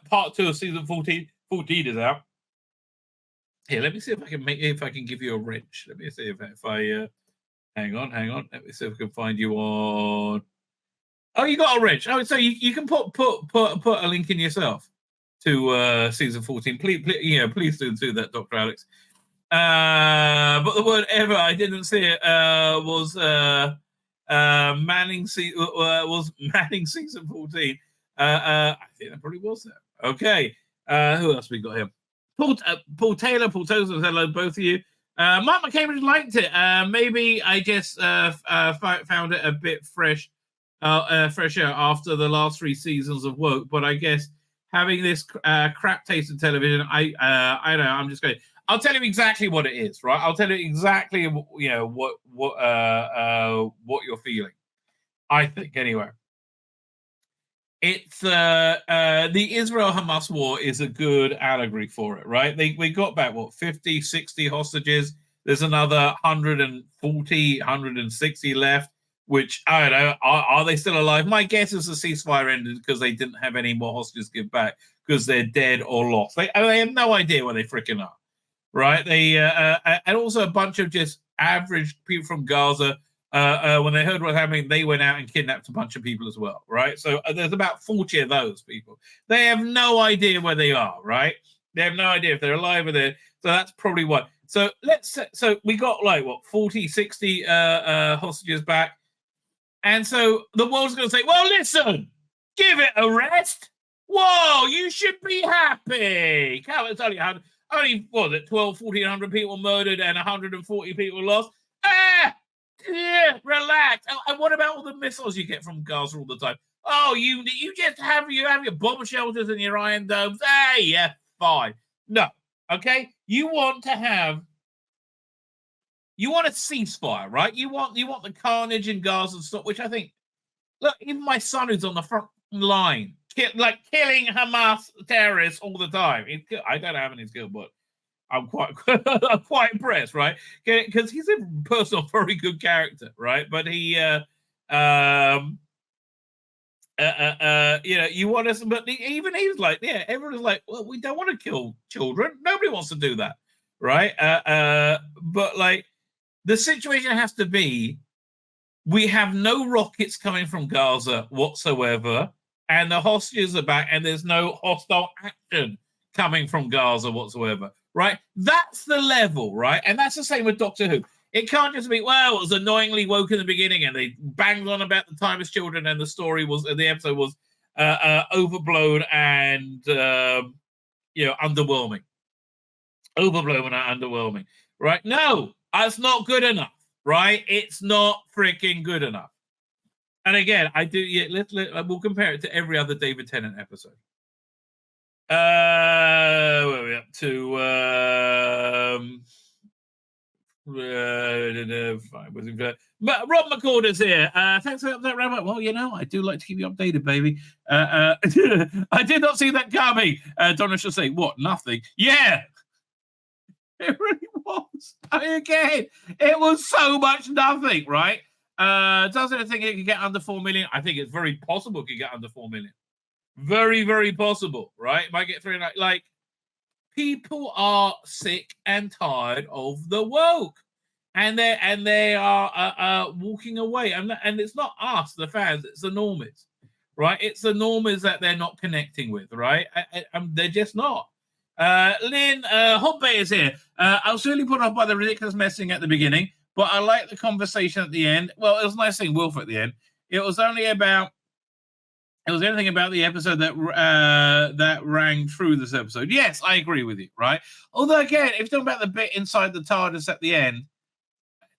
Part 2 of season 14 is out. Here, let me see if I can give you a wrench. Let me see if I hang on. Let me see if I can find you on. Oh, you got a wrench. Oh, so you can put a link in yourself to season 14. Please do that, Dr. Alex. But the word ever, I didn't see it, was Manning was Manning season 14. I think that probably was that. Okay. Who else we got here? Paul Taylor, Paul Tozer, hello, both of you. Mark McCambridge liked it. Maybe I just found it a bit fresher after the last 3 seasons of Woke, but I guess having this crap taste in television, I know, I'm just going. I'll tell you exactly what it is, right? I'll tell you exactly, what you're feeling. I think anyway. It's the Israel-Hamas war is a good allegory for it, right? We got back, 50, 60 hostages. There's another 140, 160 left, which, I don't know, are they still alive? My guess is the ceasefire ended because they didn't have any more hostages to give back because they're dead or lost. They have no idea where they freaking are, right? They and also a bunch of just average people from Gaza. When they heard what was happening, they went out and kidnapped a bunch of people as well, right? So there's about 40 of those people. They have no idea where they are, right? They have no idea if they're alive or they're... So that's probably what. So we got 40, 60 hostages back. And so the world's going to say, well, listen, give it a rest. Whoa, you should be happy. It's only, what was it, 12, 1,400 people murdered and 140 people lost. Yeah, relax. And what about all the missiles you get from Gaza all the time? Oh, you just have your bomb shelters and your iron domes. Hey, yeah, fine. No, okay. You want a ceasefire, right? You want the carnage in Gaza and stuff. Which I think, look, even my son who's on the front line, killing Hamas terrorists all the time. I don't have any skill, but I'm quite impressed, right? Because he's a person of very good character, right? But he, you want us, but even he was like, yeah, everyone's like, well, we don't want to kill children. Nobody wants to do that, right? But the situation has to be, we have no rockets coming from Gaza whatsoever, and the hostages are back, and there's no hostile action coming from Gaza whatsoever. Right, that's the level, right, and that's the same with Doctor Who. It can't just be, well, it was annoyingly woke in the beginning, and they banged on about the time as children, and the episode was overblown and underwhelming, right? No, that's not good enough, right? It's not freaking good enough. And again, I do. Yeah, we'll compare it to every other David Tennant episode. Where are we up to? But Rob McCorder's here. Thanks for that, Rabbi. Well, I do like to keep you updated, baby. I did not see that coming. Donna should say, what? Nothing. Yeah. It really was. Again, it was so much nothing, right? Does it think it could get under 4 million? I think it's very possible it could get under 4 million. Very, very possible, right? Might get through people are sick and tired of the woke, and they are walking away. And it's not us, the fans. It's the normies, right? It's the normies that they're not connecting with, right? They're just not. Lynn Hotbay is here. I was really put off by the ridiculous messing at the beginning, but I like the conversation at the end. Well, it was nice seeing Wilf at the end. It was anything about the episode that rang through this episode. Yes, I agree with you, right? Although, again, if you're talking about the bit inside the TARDIS at the end,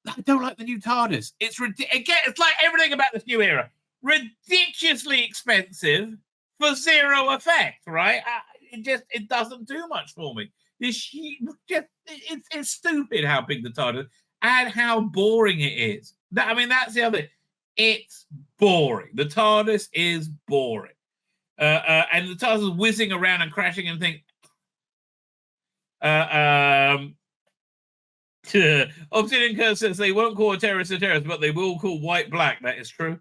I don't like the new TARDIS. It's it's like everything about this new era. Ridiculously expensive for zero effect, right? It doesn't do much for me. It's stupid how big the TARDIS and how boring it is. That's the other. It's boring. The TARDIS is boring. And the TARDIS is whizzing around and crashing and think. Obsidian Curse says they won't call a terrorist, but they will call white black. That is true.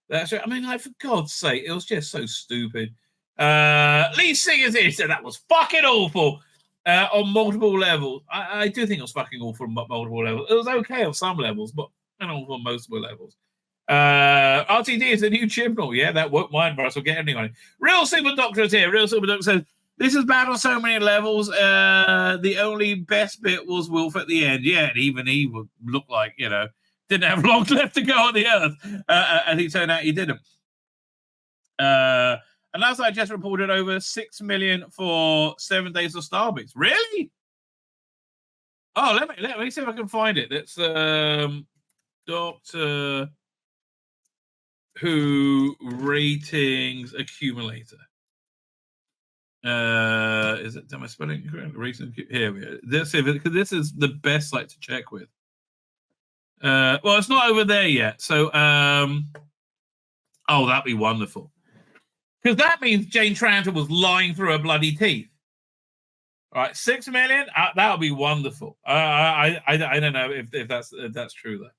That's right. For God's sake, it was just so stupid. Lee Singer's here said that was fucking awful on multiple levels. I do think it was fucking awful on multiple levels. It was okay on some levels, but not on multiple levels. RTD is a new chibnall. Yeah, that won't mind for us. We'll get anyone. Real Super Doctor is here. Real Super Doctor says, this is bad on so many levels. The only best bit was Wilf at the end. Yeah, and even he would look like, didn't have long left to go on the earth, and he turned out he didn't. And as I just reported, over 6 million for 7 days of Starbucks. Really? Oh, let me see if I can find it. That's Doctor Who ratings accumulator. Is it? Am I spelling correct? Here we go. This is the best site to check with. Well, it's not over there yet. So, oh, that'd be wonderful. Because that means Jane Tranter was lying through her bloody teeth. All right, 6 million. That would be wonderful. I don't know if that's true though,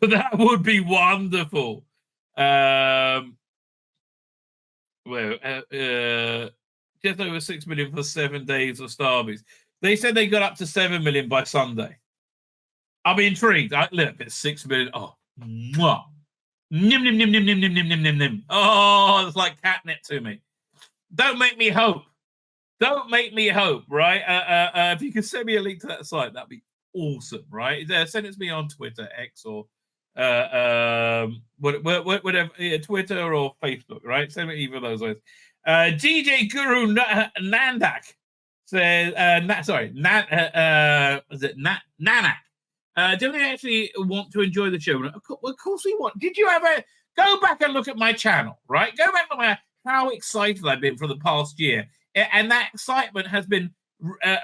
but that would be wonderful. Just over 6 million for 7 days of Starbucks. They said they got up to 7 million by Sunday. I'm intrigued. Look, it's 6 million. Oh, mwah. Nim, nim, nim, nim, nim, nim, nim, nim, nim, nim. Oh, it's like catnip to me. Don't make me hope. Don't make me hope, right? If you could send me a link to that site, that'd be awesome, right? Send it to me on Twitter, X, or whatever, Twitter or Facebook, right? Send me either of those ways. DJ Guru Nandak says, is it Nanak? Do we actually want to enjoy the show? Of course we want. Did you ever go back and look at my channel, right? Go back and look at how excited I've been for the past year. And that excitement has been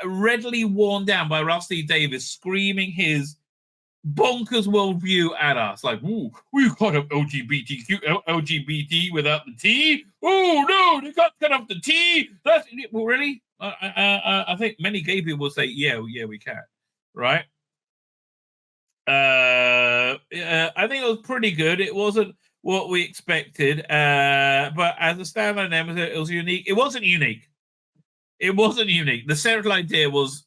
readily worn down by Rusty Davis screaming his bonkers worldview at us. Like, ooh, we can't have LGBT without the T. Oh, no, they can't cut off the T. That's, well, really? I think many gay people will say, yeah, we can, right? I think it was pretty good. It wasn't what we expected, but as a standalone episode, it was unique. It wasn't unique. The central idea was,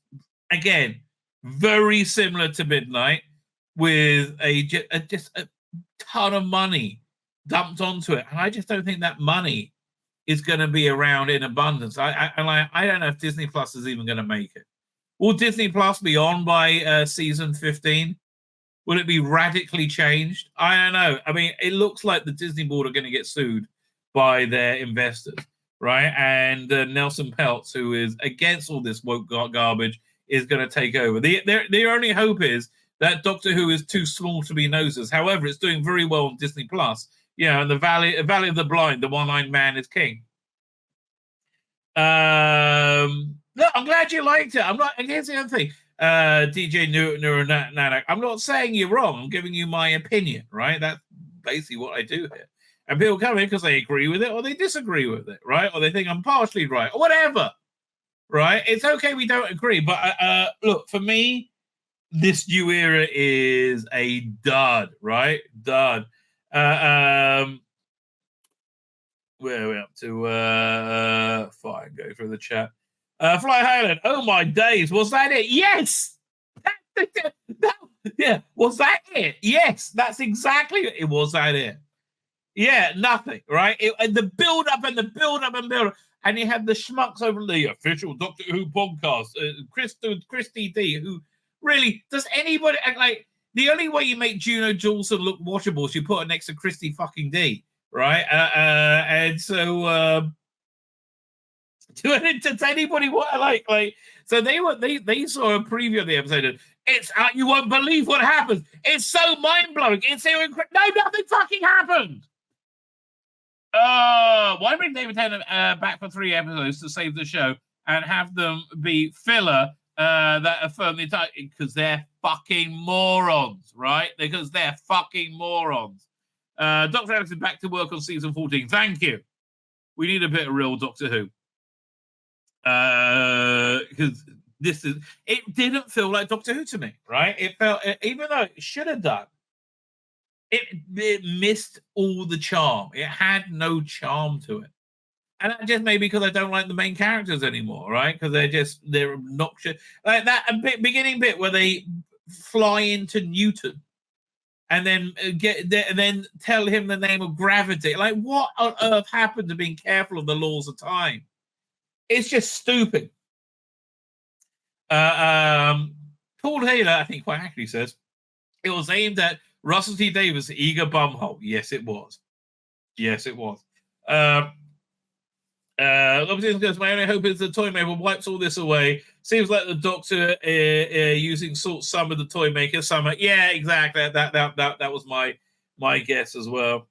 again, very similar to Midnight, with just a ton of money dumped onto it, and I just don't think that money is going to be around in abundance. I don't know if Disney Plus is even going to make it. Will Disney Plus be on by season 15? Will it be radically changed? I don't know. I mean, it looks like the Disney board are going to get sued by their investors, right? And Nelson Peltz, who is against all this woke garbage, is going to take over. Their only hope is that Doctor Who is too small to be noses. However, it's doing very well on Disney Plus. You know, and the Valley of the Blind, the one-eyed man is king. Look, I'm glad you liked it. I'm not. And here's the other thing. DJ Nanak, I'm not saying you're wrong. I'm giving you my opinion, right? That's basically what I do here. And people come in because they agree with it or they disagree with it, right? Or they think I'm partially right or whatever, right? It's okay we don't agree. But look, for me, this new era is a dud, right? Dud. Where are we up to? Fine, go through the chat. Fly Highland, oh my days, was that it? Yes! Yeah, was that it? Yes, that's exactly it. Was that it? Yeah, nothing, right? And the build up and the build up and build up. And you had the schmucks over the official Doctor Who podcast, Christy D, who really, does anybody, like, the only way you make Juno Jolson look watchable is you put her next to Christy fucking D, right? And so, to anybody what like so they saw a preview of the episode and it's you won't believe what happens. It's so mind-blowing. It's so incredible. No, nothing fucking happened. Why bring David Tennant back for 3 episodes to save the show and have them be filler that affirm the entire, because they're fucking morons, right? Because they're fucking morons. Dr. Alex is back to work on season 14. Thank you. We need a bit of real Doctor Who. Because it didn't feel like Doctor Who to me, right? It felt, even though it should have done, it missed all the charm. It had no charm to it. And that just maybe because I don't like the main characters anymore, right? Because they're obnoxious. Like that beginning bit where they fly into Newton and then and then tell him the name of gravity. Like, what on earth happened to being careful of the laws of time? It's just stupid. Paul Taylor, I think, quite accurately says it was aimed at Russell T Davis, eager bumhole. Yes, it was. Yes, it was. Goes, my only hope is the toy maker wipes all this away. Seems like the Doctor using salt summer the toy maker summer. Yeah, exactly. That was my guess as well.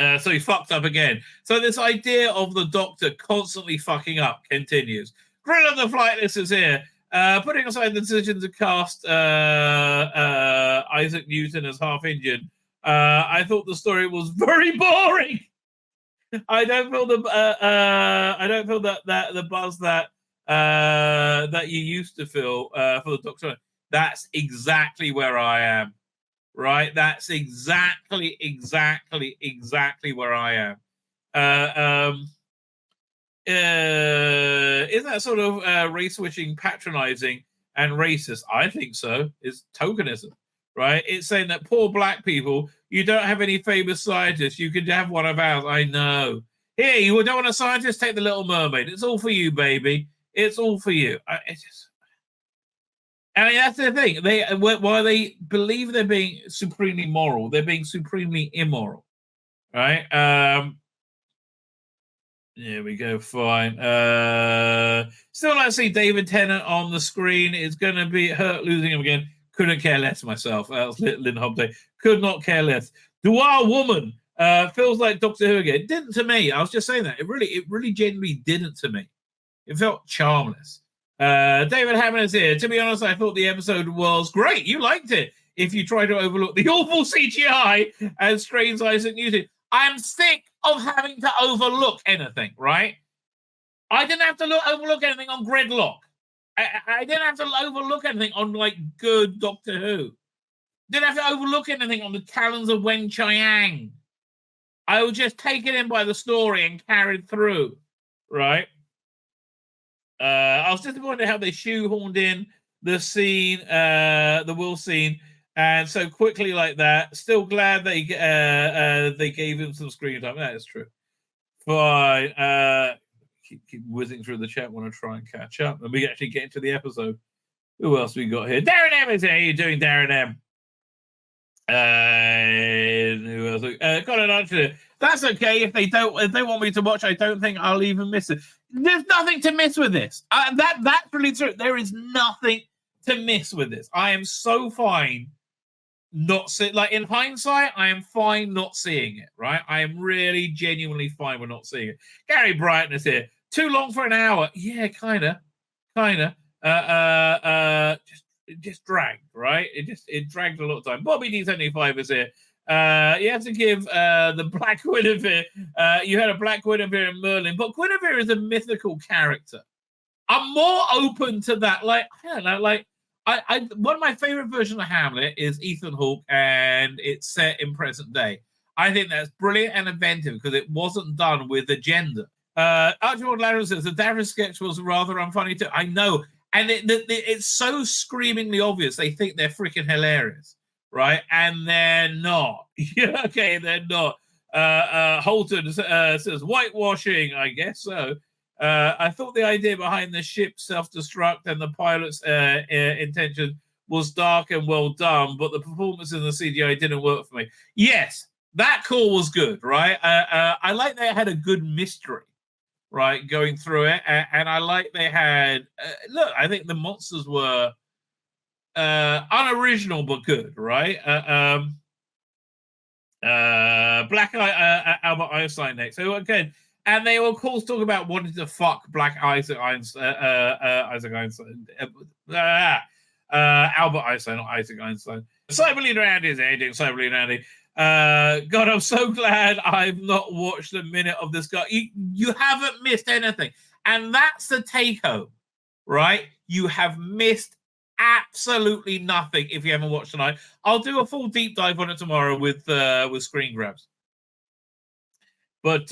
So he fucked up again. So this idea of the Doctor constantly fucking up continues. Grill of the Flightless is here. Putting aside the decision to cast Isaac Newton as half injured, I thought the story was very boring. I don't feel the the buzz that you used to feel for the Doctor. That's exactly where I am. Right, that's exactly where I am. Is that sort of race switching patronizing and racist? I think so. It's tokenism, right? It's saying that poor black people, you don't have any famous scientists. You could have one of ours. I know. Here, you don't want a scientist? Take the Little Mermaid. It's all for you, baby. It's all for you. I mean, that's the thing. While they believe they're being supremely moral, they're being supremely immoral, right? There we go. Fine. Still, like to see David Tennant on the screen. It's going to be hurt losing him again. Couldn't care less myself. That was Lynn Hobday. Could not care less. Dua Woman feels like Doctor Who again. It didn't to me. I was just saying that. It really genuinely didn't to me. It felt charmless. David Hammond is here. To be honest, I thought the episode was great. You liked it. If you try to overlook the awful CGI and strange Isaac Newton. I'm sick of having to overlook anything, right? I didn't have to overlook anything on Gridlock. I didn't have to overlook anything on, like, good Doctor Who. Didn't have to overlook anything on the Talons of Wen Chiang. I was just taken in by the story and carried through, right? I was disappointed how they shoehorned in the scene, the will scene, and so quickly like that. Still glad they gave him some screen time. That is true. Fine. Keep whizzing through the chat. Want to try and catch up, and we actually get into the episode. Who else we got here? Darren M is here. How you doing, Darren M? Who else? Got an answer. That's okay. If they want me to watch, I don't think I'll even miss it. There's nothing to miss with this. That's really true. There is nothing to miss with this. I am so fine not seeing. Like, in hindsight, I am fine not seeing it. Right? I am really genuinely fine with not seeing it. Gary Bryant is here. Too long for an hour. Yeah, kinda. Just dragged, right? It dragged a lot of time. Bobby D75 is here. You have to give the Black Guinevere. You had a Black Guinevere in Merlin, but Guinevere is a mythical character. I'm more open to that. Like, I don't know, like, I one of my favorite versions of Hamlet is Ethan Hawke, and it's set in present day. I think that's brilliant and inventive because it wasn't done with agenda. Archibald Larry says the Davros sketch was rather unfunny too. I know, and it's so screamingly obvious. They think they're freaking hilarious, right? And they're not. Yeah, okay, they're not. Holton says whitewashing. I guess so. I thought the idea behind the ship self-destruct and the pilot's intention was dark and well done, but the performance in the CGI didn't work for me. Yes, that call was good, right? I like they had a good mystery, right, going through it, and I like they had. Look, I think the monsters were unoriginal but good, right? Black Albert Einstein next. So again. And they will, of course, talk about wanting to fuck Black Isaac Einstein, Albert Einstein, not Isaac Einstein. Cyber Leader Andy is doing Cyber Leader Andy. God, I'm so glad I've not watched a minute of this guy. You haven't missed anything. And that's the take home, right? You have missed absolutely nothing if you haven't watched tonight. I'll do a full deep dive on it tomorrow with screen grabs. But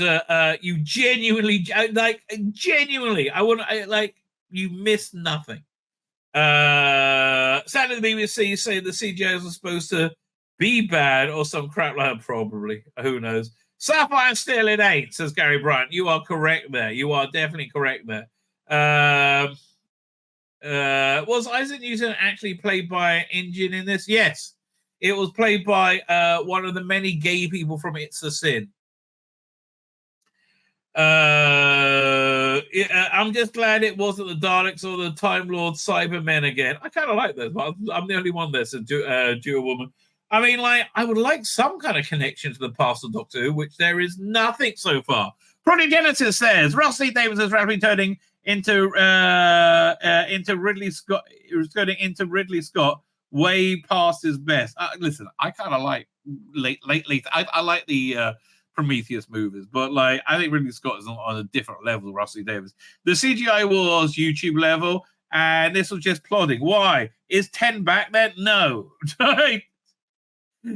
you genuinely, I want to, you missed nothing. Sadly, the BBC say the CGIs are supposed to be bad or some crap like that, probably. Who knows? Sapphire still it ain't, says Gary Bryant. You are correct there. You are definitely correct there. Was Isaac Newton actually played by an Indian in this? Yes. It was played by one of the many gay people from It's a Sin. I'm just glad it wasn't the Daleks or the Time Lord Cybermen again. I kind of like those, but I'm the only one that's a dual woman. I mean, like, I would like some kind of connection to the past of Doctor Who, which there is nothing so far. Genesis says Ross Lee Davis is rapidly turning into Ridley Scott. Turning into Ridley Scott way past his best. Listen, I kind of like late. I like the Prometheus movies, but like I think Ridley Scott is on a different level. Russell Davis. The CGI was YouTube level, and this was just plodding. Why is 10 back then? No.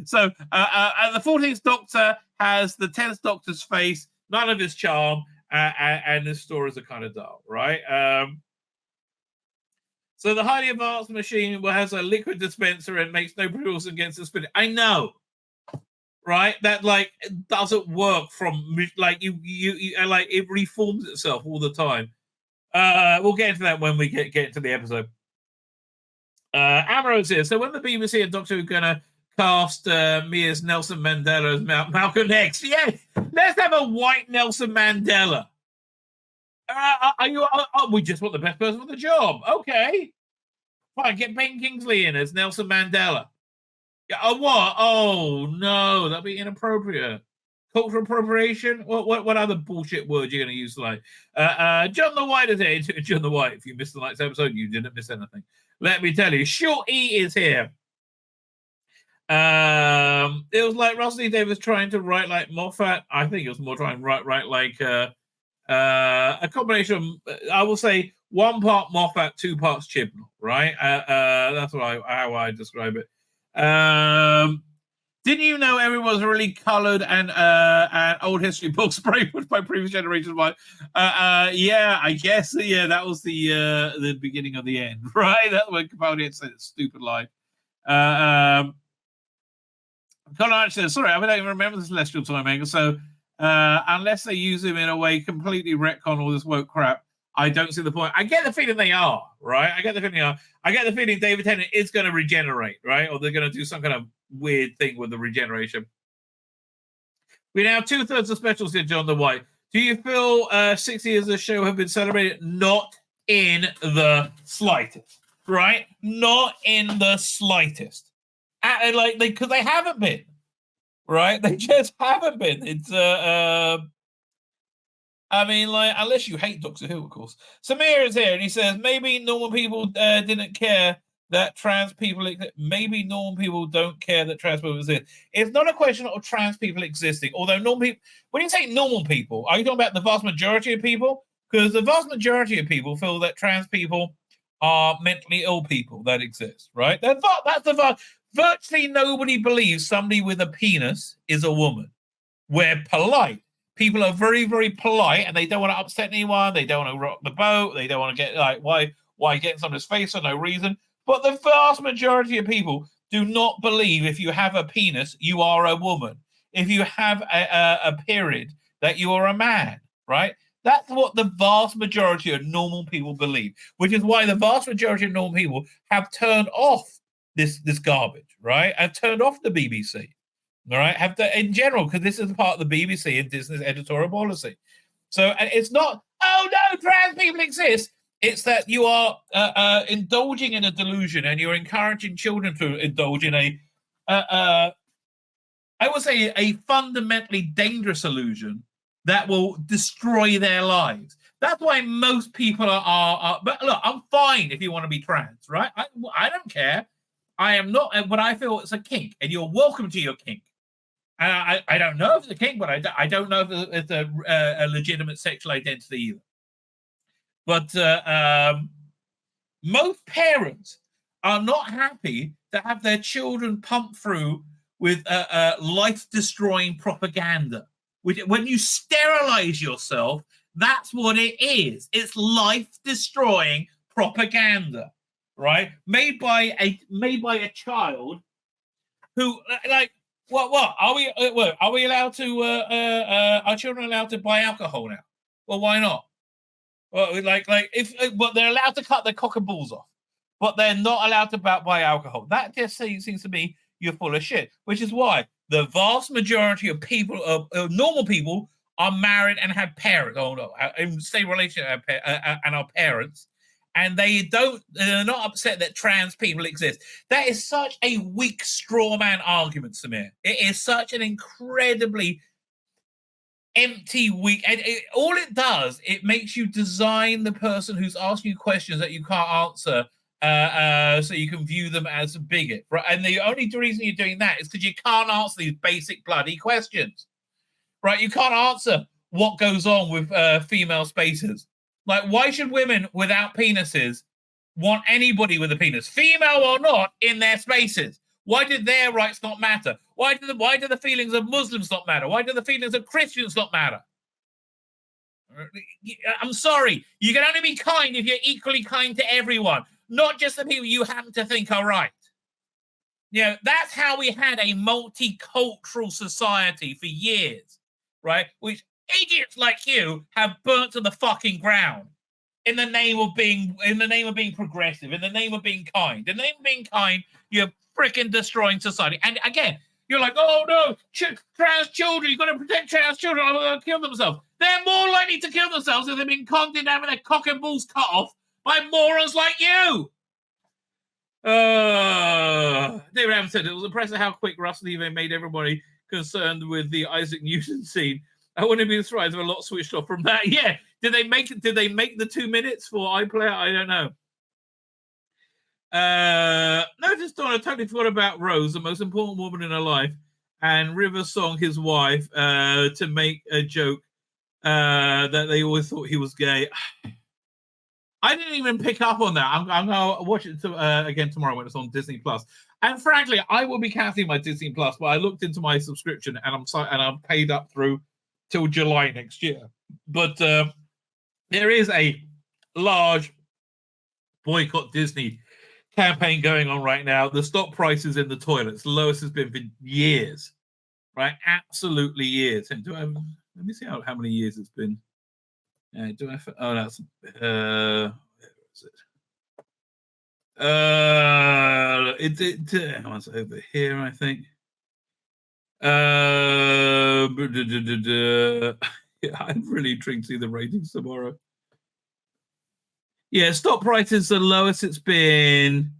So the 14th Doctor has the 10th Doctor's face, none of his charm, and his stories are kind of dull, right? So the highly advanced machine has a liquid dispenser and makes no rules against the spirit. I know, right? That like it doesn't work from like you like it reforms itself all the time. We'll get into that when we get into the episode. Ambrose here. So when the BBC and Doctor Who are gonna cast me as Nelson Mandela as Malcolm X? Yeah, let's have a white Nelson Mandela. Are you? We just want the best person for the job. Okay, fine. Get Ben Kingsley in as Nelson Mandela. Yeah. What? Oh no, that'd be inappropriate. Cultural appropriation. What other bullshit word you're going to use? Like John the White is here. John the White. If you missed the night's episode, you didn't miss anything. Let me tell you, Short E is here. It was like Russell Davis trying to write like Moffat. I think it was more trying to write like a combination of, I will say, 1 part Moffat, 2 parts Chibnall, right? That's how I describe it. Didn't you know everyone's really coloured and old history books sprayed by previous generations? Yeah, I guess. Yeah, that was the beginning of the end, right? That's when Capaldi said stupid line. Colin says, sorry, I don't even remember the Celestial Time Angle. So unless they use him in a way completely retcon all this woke crap, I don't see the point. I get the feeling they are, right? I get the feeling David Tennant is going to regenerate, right? Or they're going to do some kind of weird thing with the regeneration. We now have 2/3 of specials here, John the White. Do you feel 60 years of the show have been celebrated? Not in the slightest, right? Not in the slightest. Because they haven't been, right? They just haven't been. It's I mean, like, unless you hate Doctor Who, of course. Samir is here, and he says maybe normal people didn't care that trans people exist. Maybe normal people don't care that trans people exist. It's not a question of trans people existing. Although normal people, when you say normal people, are you talking about the vast majority of people? Because the vast majority of people feel that trans people are mentally ill people that exist, right? That's the vast. Virtually nobody believes somebody with a penis is a woman. We're polite. People are very, very polite, and they don't want to upset anyone. They don't want to rock the boat. They don't want to get like why get in someone's face for no reason. But the vast majority of people do not believe if you have a penis, you are a woman. If you have a period, that you are a man, right? That's what the vast majority of normal people believe, which is why the vast majority of normal people have turned off this garbage, right? I've turned off the BBC, all right? Have to, in general, because this is part of the BBC and Disney's editorial policy. So it's not, oh no, trans people exist. It's that you are indulging in a delusion, and you're encouraging children to indulge in I would say a fundamentally dangerous illusion that will destroy their lives. That's why most people are but look, I'm fine if you want to be trans, right? I don't care. I am not, but I feel it's a kink, and you're welcome to your kink. And I don't know if it's a kink, but I don't know if it's a legitimate sexual identity either. But most parents are not happy to have their children pumped through with life-destroying propaganda. When you sterilize yourself, that's what it is. It's life-destroying propaganda. Right, made by a child who, like, what are we allowed to? Are children allowed to buy alcohol now? Well, why not? Well, but they're allowed to cut their cock and balls off, but they're not allowed to buy alcohol. That just seems to me you're full of shit. Which is why the vast majority of people, normal people, are married and have parents. Oh no, in same relationship and are parents, and they're not upset that trans people exist. That is such a weak straw man argument, Samir. It is such an incredibly empty, weak, and all it does, it makes you design the person who's asking you questions that you can't answer, so you can view them as a bigot, right? And the only reason you're doing that is because you can't answer these basic bloody questions, right? You can't answer what goes on with female spaces. Like, why should women without penises want anybody with a penis, female or not, in their spaces? Why did their rights not matter? Why do the feelings of Muslims not matter? Why do the feelings of Christians not matter? I'm sorry. You can only be kind if you're equally kind to everyone, not just the people you happen to think are right. You know, that's how we had a multicultural society for years, right? Which idiots like you have burnt to the fucking ground in the name of being progressive, in the name of being kind. In the name of being kind, you're freaking destroying society. And again, you're like, oh no, trans children, you've got to protect trans children, or they'll kill themselves. They're more likely to kill themselves if they've been conned into having their cock and balls cut off by morons like you. David Adams said it was impressive how quick Russell Eve made everybody concerned with the Isaac Newton scene. I wouldn't be surprised if a lot switched off from that. Yeah, did they make the 2 minutes for iPlayer? I don't know. Notice Donna totally forgot about Rose, the most important woman in her life, and River Song, his wife, to make a joke that they always thought he was gay. I didn't even pick up on that. I'm going to watch it again tomorrow when it's on Disney Plus. And frankly, I will be canceling my Disney Plus, but I looked into my subscription and I'm paid up through till July next year. But there is a large boycott Disney campaign going on right now. The stock price is in the toilets. The lowest has been for years, right? Absolutely years. And let me see how many years it's been. That's where is it? It's over here, I think. Yeah, I'm really intrigued to see the ratings tomorrow. Yeah, stock price is the lowest it's been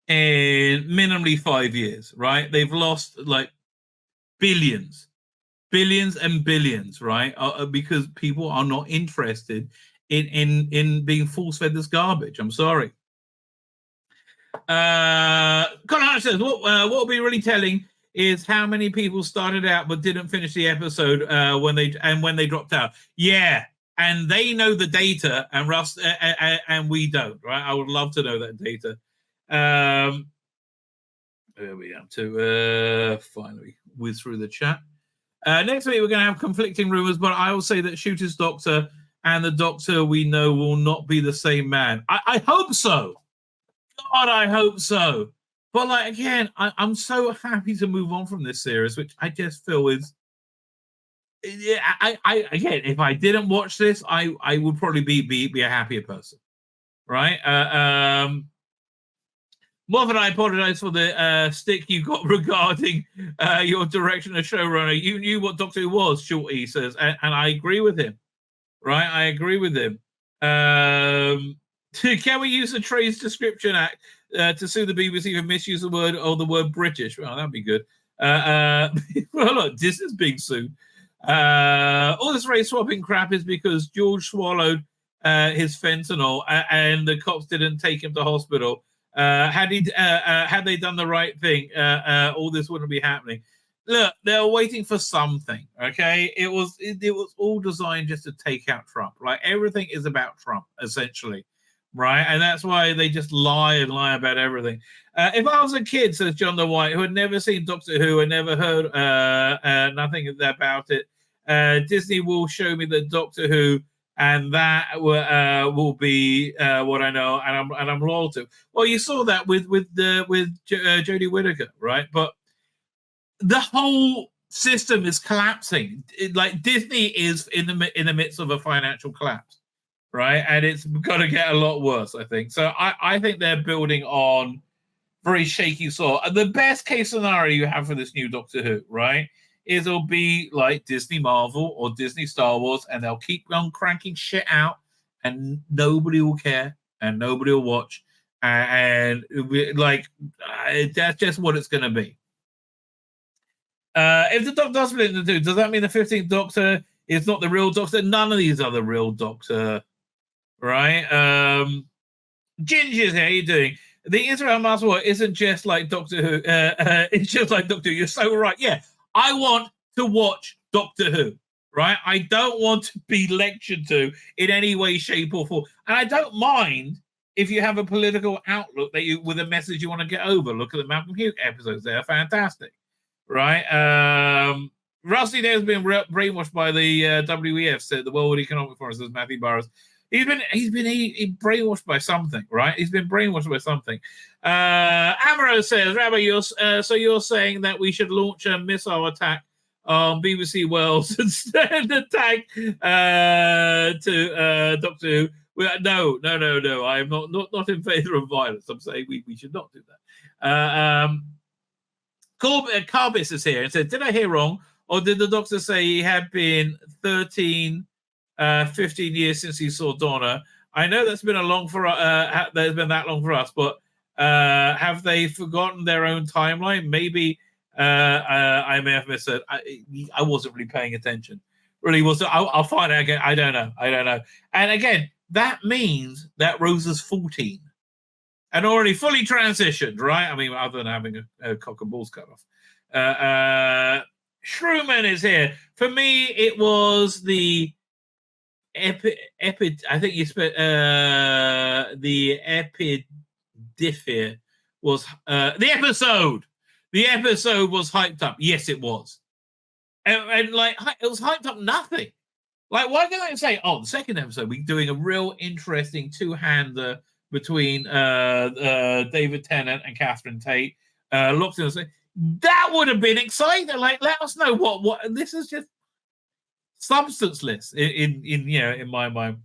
in minimally 5 years, right? They've lost like billions and billions, right? Because people are not interested in being force-fed this garbage. I'm sorry. Connor says, what will be really telling is how many people started out but didn't finish the episode when they dropped out. Yeah, and they know the data, and Russ and we don't, right? I would love to know that data. There we have to finally whiz through the chat. Next week, we're going to have conflicting rumors, but I will say that Shooter's Doctor and the Doctor we know will not be the same man. I hope so. God, I hope so. But like again, I'm so happy to move on from this series, which I just feel is. Yeah, I again, if I didn't watch this, I would probably be a happier person, right? Marvin, I apologize for the stick you got regarding your direction as showrunner. You knew what Doctor Who was, Shorty says, and I agree with him, right? I agree with him. Can we use the Trades Description Act to sue the BBC for misuse the word British? Well, that'd be good. Well, look, this is being sued. All this race swapping crap is because George swallowed his fentanyl and the cops didn't take him to hospital. Had they done the right thing, all this wouldn't be happening. Look, they're waiting for something. Okay, it was all designed just to take out Trump. Like everything is about Trump, essentially, right? And that's why they just lie about everything. If I was a kid, says John the White, who had never seen Doctor Who and never heard nothing about it, Disney will show me the Doctor Who. And that will be what I know, and I'm loyal to. Well, you saw that with Jodie Whittaker, right? But the whole system is collapsing. Like Disney is in the midst of a financial collapse, right? And it's going to get a lot worse, I think. So I think they're building on very shaky sort. And the best case scenario you have for this new Doctor Who, right, is it'll be like Disney Marvel or Disney Star Wars, and they'll keep on cranking shit out, and nobody will care, and nobody will watch. And that's just what it's going to be. If the Doctor does split into two, does that mean the 15th Doctor is not the real Doctor? None of these are the real Doctor, right? Ginger's here, how you doing? The Israel Master War isn't just like Doctor Who. It's just like Doctor Who. You're so right. Yeah, I want to watch Doctor Who, right? I don't want to be lectured to in any way, shape, or form. And I don't mind if you have a political outlook that you with a message you want to get over. Look at the Malcolm Hughes episodes; they're fantastic, right? Rusty there has been brainwashed by the WEF. Said the World Economic Forum, says Matthew Burrows. He's been brainwashed by something, right? He's been brainwashed by something. Amaro says, Rabbi, so you're saying that we should launch a missile attack on BBC Wales and send a tank to Doctor Who? No. I'm not in favor of violence. I'm saying we should not do that. Carbis is here and said, did I hear wrong? Or did the Doctor say he had been 15 years since he saw Donna? I know that's been there's been that long for us, but have they forgotten their own timeline? Maybe I may have missed it. I wasn't really paying attention. Really wasn't. I'll find out again. I don't know. And again, that means that Rose is 14 and already fully transitioned, right? I mean, other than having a cock and balls cut off. Shrewman is here. For me, it was the I think you spent the Epidifia was the episode. The episode was hyped up. Yes, it was, and like it was hyped up nothing. Like, why can't they say, "Oh, the second episode we're doing a real interesting two-hander between David Tennant and Catherine Tate." Looked and said that would have been exciting. Like, let us know what this is just substanceless in my mind.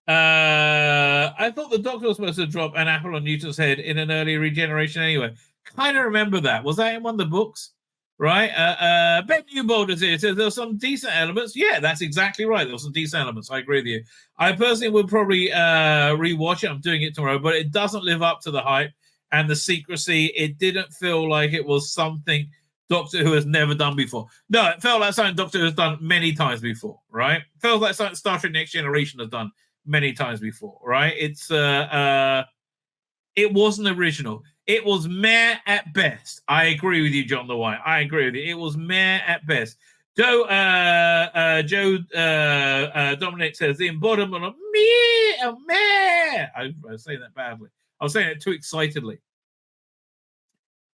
I thought the Doctor was supposed to drop an apple on Newton's head in an early regeneration anyway. Kind of remember that. Was that in one of the books? Right? Ben Newbold is here. Says there's some decent elements. Yeah, that's exactly right. There's some decent elements. I agree with you. I personally would probably rewatch it. I'm doing it tomorrow, but it doesn't live up to the hype and the secrecy. It didn't feel like it was something Doctor Who has never done before. No, it felt like something Doctor Who has done many times before, right? It felt like something Star Trek Next Generation has done many times before, right? It's it wasn't original. It was meh at best. I agree with you, John the White. I agree with you. It was meh at best. Joe Dominic says the embodiment of meh. I was saying that badly. I was saying it too excitedly.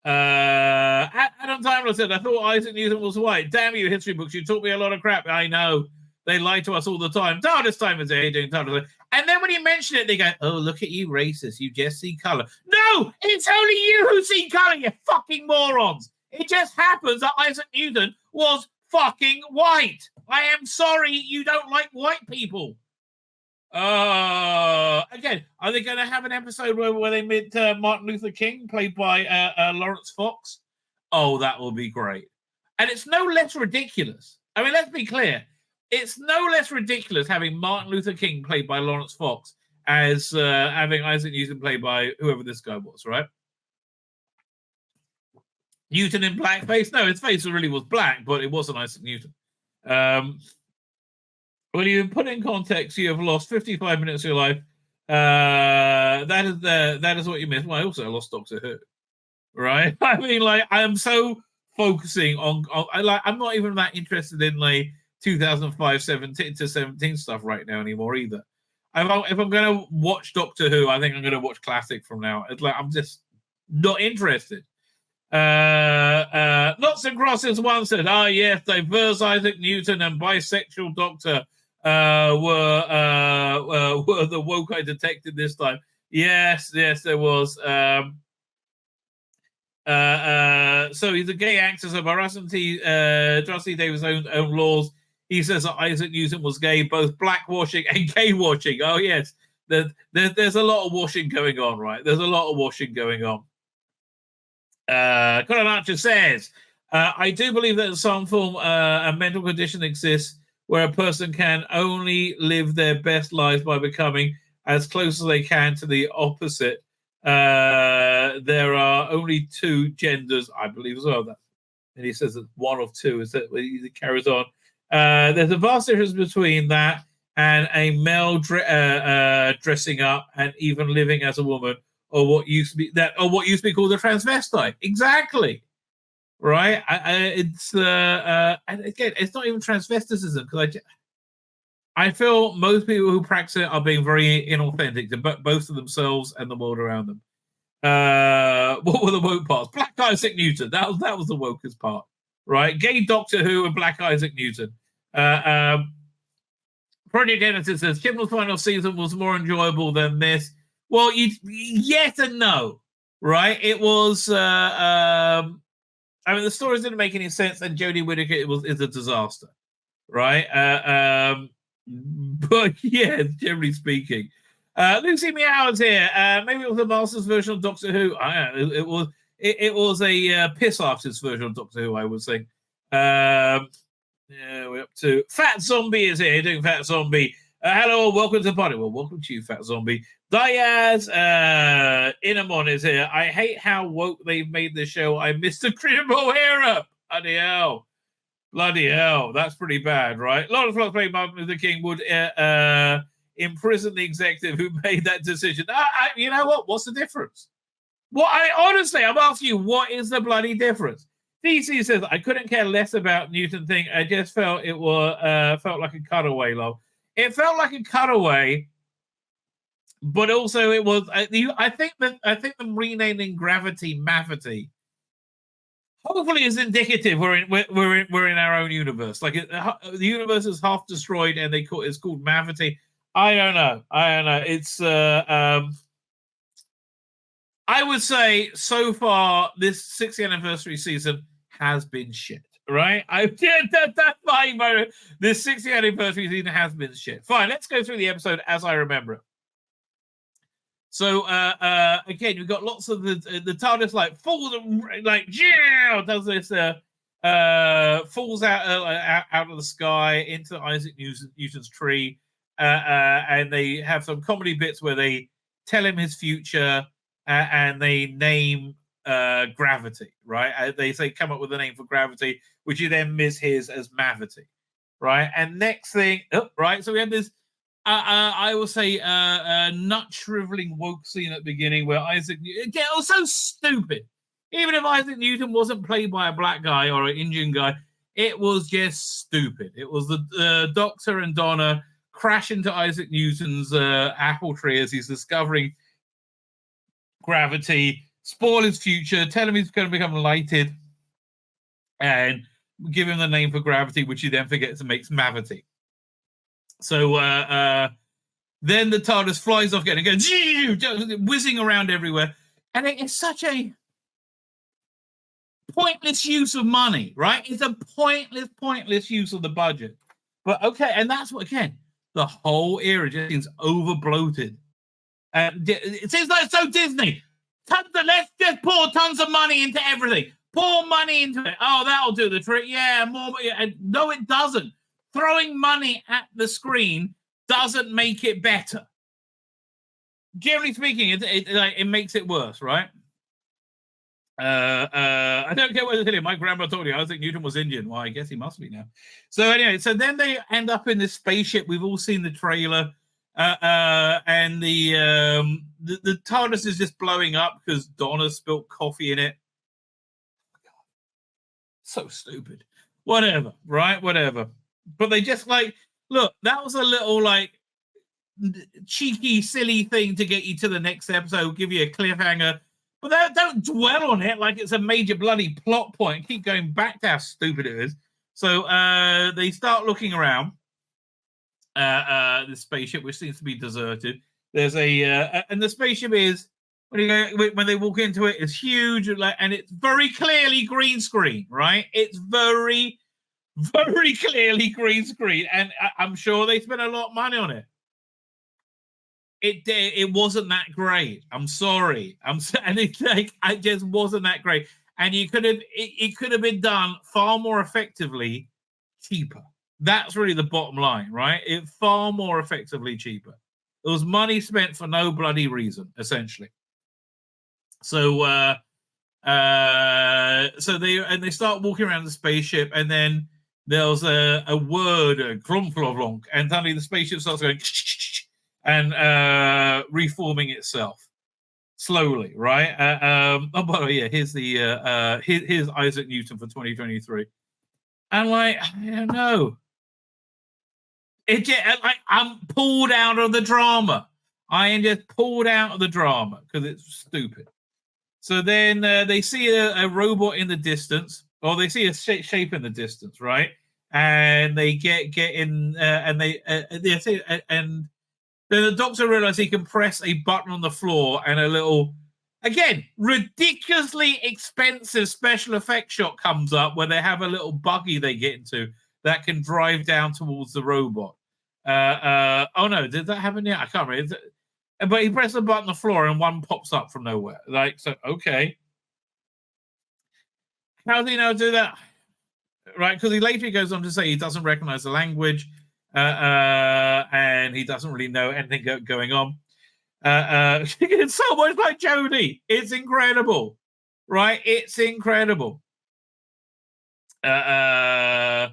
Adam Timler said, I thought Isaac Newton was white. Damn you, history books. You taught me a lot of crap. I know. They lie to us all the time. TARDIS time is there doing TARDIS. And then when you mention it, they go, oh, look at you, racist. You just see color. No, it's only you who see color, you fucking morons. It just happens that Isaac Newton was fucking white. I am sorry you don't like white people. Again, are they going to have an episode where they meet Martin Luther King, played by Lawrence Fox? Oh, that will be great. And it's no less ridiculous. I mean, let's be clear. It's no less ridiculous having Martin Luther King played by Lawrence Fox as having Isaac Newton played by whoever this guy was, right? Newton in blackface? No, his face really was black, but it wasn't Isaac Newton. When you put in context, you have lost 55 minutes of your life. That is what you missed. Well, I also lost Doctor Who, right? I mean, like, I am so focusing on I'm not even that interested in like 2005 17 stuff right now anymore either. If I'm going to watch Doctor Who, I think I'm going to watch classic from now. It's like I'm just not interested. Lots of crosses one said, yes, diverse Isaac Newton and bisexual Doctor were the woke I detected this time. Yes, there was. So he's a gay actor, so by Rusty Davis' own laws, he says that Isaac Newton was gay, both blackwashing and gay washing. Oh, yes. There's a lot of washing going on, right? There's a lot of washing going on. Colin Archer says, I do believe that in some form a mental condition exists where a person can only live their best lives by becoming as close as they can to the opposite. There are only two genders, I believe as well. And he says that one of two is that he carries on. There's a vast difference between that and a male dressing up and even living as a woman, or what used to be called a transvestite. Exactly, right? It's and again, it's not even transvesticism, because I feel most people who practice it are being very inauthentic to both of themselves and the world around them. What were the woke parts? Black Isaac Newton. That was the wokest part, right? Gay Doctor Who and Black Isaac Newton. Project Genesis says Chibnall's final season was more enjoyable than this. Well, yes and no, right? It was. I mean, the stories didn't make any sense, and Jodie Whittaker is a disaster, right? But yeah, generally speaking. Lucy Meow's here. Maybe it was a master's version of Doctor Who. It was a piss artist version of Doctor Who, I would say. Yeah, we're up to Fat Zombie is here doing Fat Zombie. Hello, welcome to the party. Well, welcome to you, Fat Zombie. Diaz Inamon is here. I hate how woke they've made the show. I missed the critical era. Bloody hell. That's pretty bad, right? A lot of folks playing Martin Luther King would imprison the executive who made that decision. You know what? What's the difference? I'm asking you, what is the bloody difference? DC says, I couldn't care less about Newton thing. I just felt it felt like a cutaway, lol. It felt like a cutaway, but also it was. I think them renaming Gravity Mavity hopefully is indicative we're in our own universe. Like the universe is half destroyed, and it's called Mavity. I don't know. It's I would say so far this 60th anniversary season has been shit, right? That's my motive. This 60th anniversary season has been shit. Fine, let's go through the episode as I remember it. So again, you've got lots of the TARDIS like falls like does this falls out of the sky into Isaac Newton's tree, and they have some comedy bits where they tell him his future and they name Gravity, right? They say come up with a name for Gravity, which he then mishears as Mavity, right? And next thing, right? So we have this. I will say nut shriveling woke scene at the beginning where Isaac again, it was so stupid. Even if Isaac Newton wasn't played by a black guy or an Indian guy, it was just stupid. It was the Doctor and Donna crash into Isaac Newton's apple tree as he's discovering gravity, spoil his future, tell him he's going to become lighted, and give him the name for Gravity, which he then forgets and makes Mavity. So then the TARDIS flies off again and goes whizzing around everywhere. And it's such a pointless use of money, right? It's a pointless use of the budget. But okay, and that's what, again, the whole era just seems over bloated. It seems like so Disney. Let's just pour tons of money into everything. Pour money into it. Oh, that'll do the trick. Yeah, more. No, it doesn't. Throwing money at the screen doesn't make it better. Generally speaking, it makes it worse, right? I don't care what to tell you. My grandma told you I think Newton was Indian. Well, I guess he must be now. So anyway, so then they end up in this spaceship. We've all seen the trailer, and the TARDIS is just blowing up because Donna spilled coffee in it. So stupid. Whatever, right? Whatever. But they just look, that was a little cheeky, silly thing to get you to the next episode, give you a cliffhanger. But don't dwell on it like it's a major bloody plot point. Keep going back to how stupid it is. So they start looking around the spaceship, which seems to be deserted. There's and the spaceship is when they walk into it, it's huge, and it's very clearly green screen, right? It's very, very clearly green screen, and I'm sure they spent a lot of money on it. it wasn't that great. I'm sorry. And it's like it just wasn't that great. And you could have it could have been done far more effectively, cheaper. That's really the bottom line, right? It far more effectively cheaper. It was money spent for no bloody reason, essentially. So so they start walking around the spaceship, and then there's a word, a glonk, and suddenly the spaceship starts going and reforming itself slowly, right? Oh, by the way, yeah, here's the here's Isaac Newton for 2023, and like I don't know, it just like I'm pulled out of the drama. I am just pulled out of the drama because it's stupid. So then they see a robot in the distance, or they see a shape in the distance, right? And they get in, and they say, and then the doctor realizes he can press a button on the floor, and a little, again, ridiculously expensive special effect shot comes up where they have a little buggy they get into that can drive down towards the robot. Oh no, did that happen yet? I can't remember. But he presses a button on the floor and one pops up from nowhere. Like, so, okay. How does he know to do that? Right, because he later goes on to say he doesn't recognize the language and he doesn't really know anything going on. It's so much like Jodie. It's incredible, right? It's incredible. Not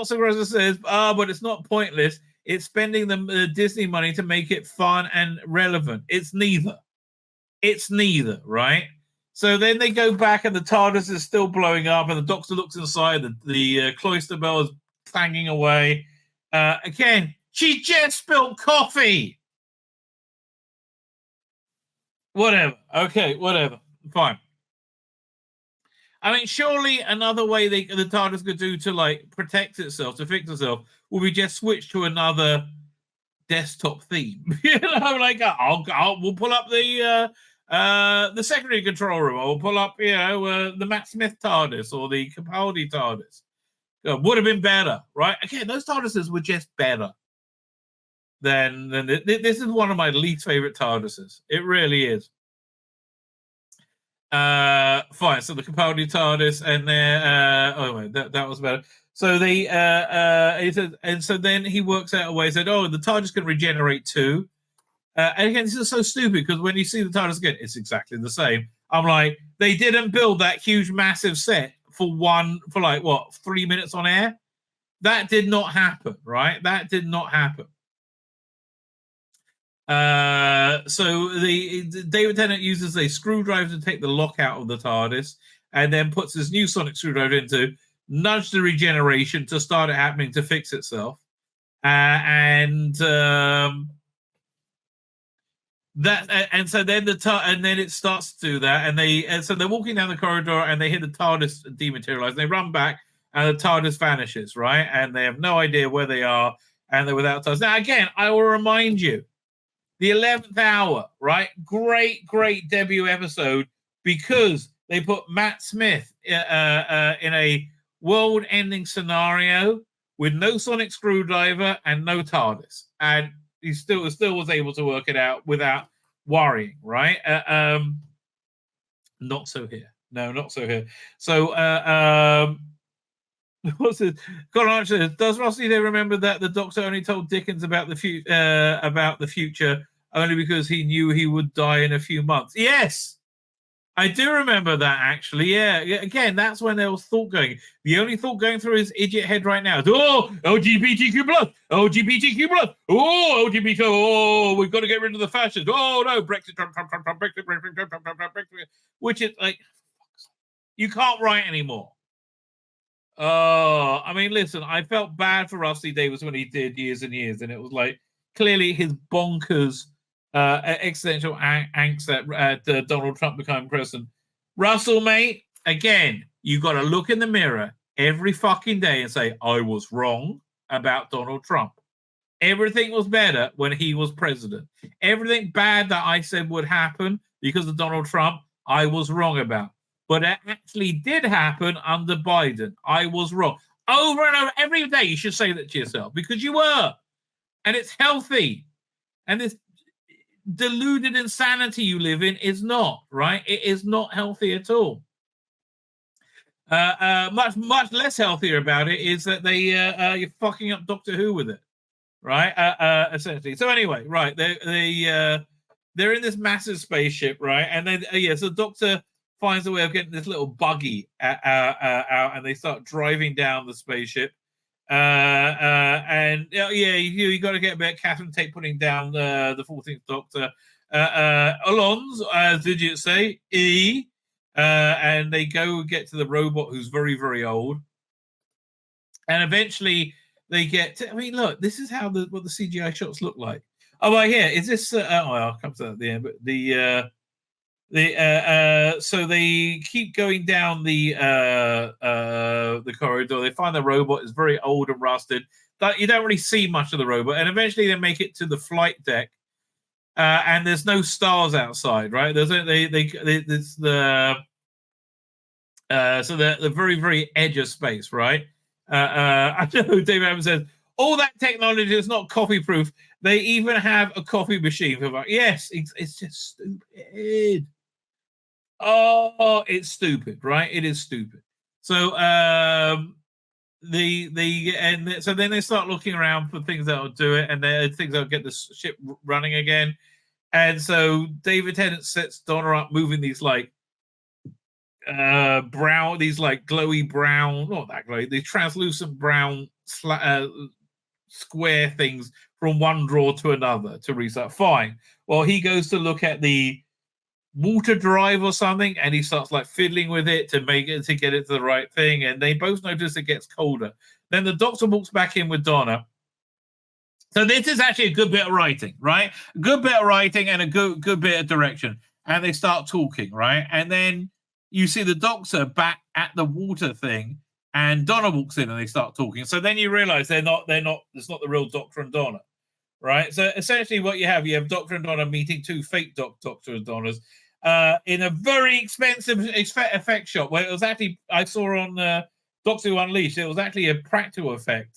so Rosa says, but it's not pointless. It's spending the Disney money to make it fun and relevant. It's neither. It's neither, right? So then they go back, and the TARDIS is still blowing up, and the Doctor looks inside. The cloister bell is clanging away. Again, she just spilled coffee. Whatever. Okay, whatever. Fine. I mean, surely another way the TARDIS could do to like protect itself, to fix itself, will be just switch to another desktop theme. You know, like we'll pull up the secondary control room, or we'll pull up, you know, the Matt Smith TARDIS or the Capaldi TARDIS. Would have been better, right? Again, those TARDISes were just better than this is one of my least favorite TARDISes. It really is. Fine. So the Capaldi TARDIS, and then oh wait, that was better. So they he said, and so then he works out a way. Said, oh, the TARDIS can regenerate too. And again, this is so stupid because when you see the TARDIS again, it's exactly the same. I'm like, they didn't build that huge, massive set for like what 3 minutes on air. That did not happen, right? That did not happen. So David Tennant uses a screwdriver to take the lock out of the TARDIS, and then puts his new sonic screwdriver in to nudge the regeneration to start it happening to fix itself. And so then it starts to do that, and so they're walking down the corridor, and they hear the TARDIS dematerialize. They run back, and the TARDIS vanishes, right? And they have no idea where they are, and they're without TARDIS. Now, again, I will remind you, the 11th hour, right? Great debut episode, because they put Matt Smith in a world-ending scenario with no sonic screwdriver and no TARDIS, and he still was able to work it out without worrying, right? Not so here. No, not so here. So, what's it? Does Rossi Day remember that the Doctor only told Dickens about the future only because he knew he would die in a few months? Yes, I do remember that, actually. Yeah. Again, that's when there was thought going. The only thought going through his idiot head right now is, oh, LGBTQ+, LGBTQ+, oh, LGBT, oh, we've got to get rid of the fascists. Oh, no, Brexit, Trump, Brexit, which is like, you can't write anymore. I mean, listen, I felt bad for Rusty Davis when he did Years and Years, and it was like, clearly his bonkers existential angst at Donald Trump becoming president. Russell, mate, again, you got to look in the mirror every fucking day and say, I was wrong about Donald Trump. Everything was better when he was president. Everything bad that I said would happen because of Donald Trump, I was wrong about. But it actually did happen under Biden. I was wrong. Over and over, every day you should say that to yourself because you were. And it's healthy. And this deluded insanity you live in is not, right? It is not healthy at all. Much less healthier about it is that you're fucking up Doctor Who with it, right? Essentially. So anyway, right? They're in this massive spaceship, right? And then so the Doctor finds a way of getting this little buggy out, and they start driving down the spaceship. And you got to get a bit of Catherine Tate putting down the 14th Doctor. Alon's, as did you say, and they go get to the robot who's very, very old. And eventually they get to, I mean, look, this is how what the CGI shots look like. Oh, right here, is this, I'll come to that at the end, but so they keep going down the corridor. They find the robot is very old and rusted. But you don't really see much of the robot, and eventually they make it to the flight deck, and there's no stars outside. Right? There's the very, very edge of space. Right? I know David Evans says all that technology is not copy proof. They even have a copy machine. Yes, it's just stupid. Oh, it's stupid, right? It is stupid. So so then they start looking around for things that'll do it, and things that'll get the ship running again. And so David Tennant sets Donna up moving these like brown, these like glowy brown, not that glowy, these translucent brown square things from one drawer to another to reset. Fine. Well, he goes to look at the water drive or something, and he starts like fiddling with it to get it to the right thing, and they both notice it gets colder. Then the Doctor walks back in with Donna. So this is actually a good bit of writing, right? A good bit of writing and a good bit of direction. And they start talking, right? And then you see the Doctor back at the water thing, and Donna walks in and they start talking. So then you realize it's not the real Doctor and Donna, right? So essentially what you have Doctor and Donna meeting two fake Doctor and Donnas in a very expensive effect shot where it was actually, I saw on Doctor Who Unleashed, it was actually a practical effect.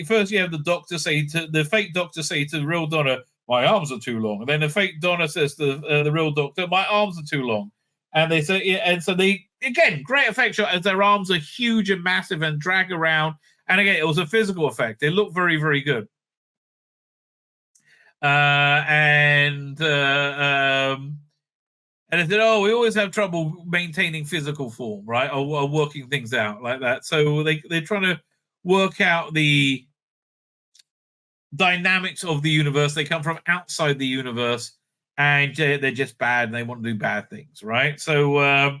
First you have the Doctor say to the fake Doctor say to the real Donna, my arms are too long. And then the fake Donna says to the real Doctor, my arms are too long. And they say, and so they, again, great effect shot as their arms are huge and massive and drag around. And again, it was a physical effect. It looked very, very good. And they said, oh, we always have trouble maintaining physical form, right? Or working things out like that. So they're trying to work out the dynamics of the universe. They come from outside the universe, and they're just bad, and they want to do bad things, right? So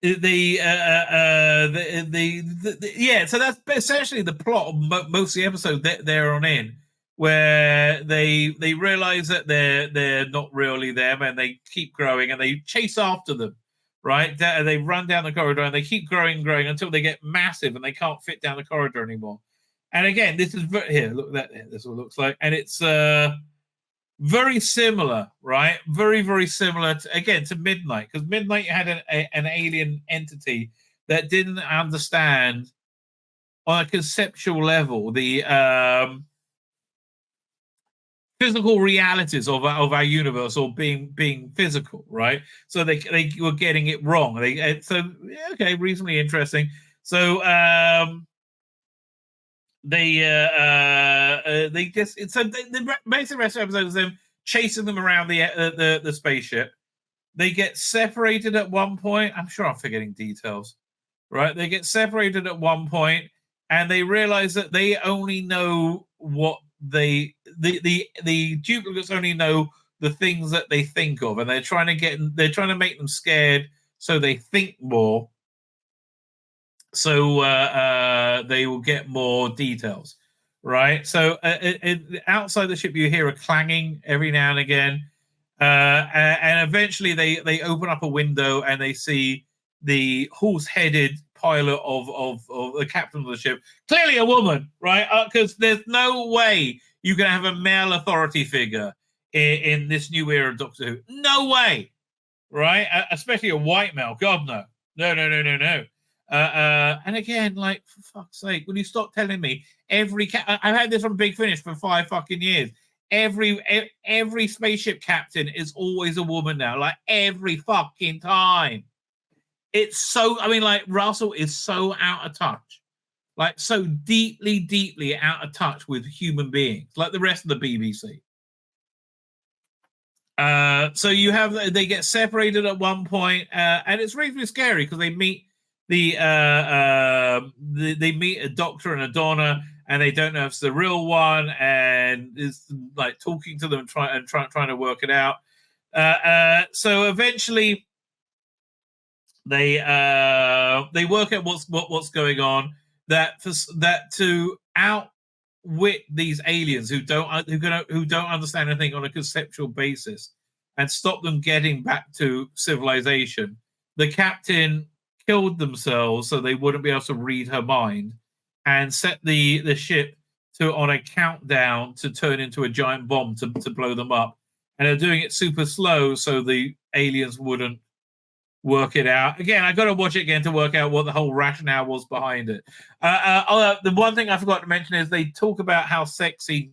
so that's essentially the plot of most of the episode that they're on in, where they realize that they're not really them, and they keep growing, and they chase after them, right? They run down the corridor, and they keep growing until they get massive, and they can't fit down the corridor anymore. And again, this is here. Look, this is what it looks like, and it's very similar, right? Very, very similar to Midnight, because Midnight had an alien entity that didn't understand on a conceptual level the physical realities of our universe, or being physical, right? So they were getting it wrong. Reasonably interesting. So the basic rest of the episode is them chasing them around the spaceship. They get separated at one point. I'm sure I'm forgetting details, right? They get separated at one point, and they realize that they only know what the duplicates only know the things that they think of, and they're trying to make them scared so they think more. So they will get more details, right? So outside the ship, you hear a clanging every now and again, and eventually they open up a window and they see the horse-headed pilot of the captain of the ship, clearly a woman, right? Because there's no way you can have a male authority figure in this new era of Doctor Who. No way, right? Especially a white male. God, no. No. And again, like, for fuck's sake, will you stop telling me I've had this from Big Finish for 5 fucking years. Every spaceship captain is always a woman now, like every fucking time. It's so, I mean, like, Russell is so out of touch, like so deeply out of touch with human beings, like the rest of the BBC. So they get separated at one point, and it's really scary because they meet they meet a doctor and a Donna, and they don't know if it's the real one, and is like talking to them and trying to work it out. So eventually, they work out what's going on. That to outwit these aliens who don't understand anything on a conceptual basis and stop them getting back to civilization, the captain killed themselves so they wouldn't be able to read her mind, and set the ship on a countdown to turn into a giant bomb to blow them up. And they're doing it super slow so the aliens wouldn't work it out. Again, I got to watch it again to work out what the whole rationale was behind it. The one thing I forgot to mention is they talk about how sexy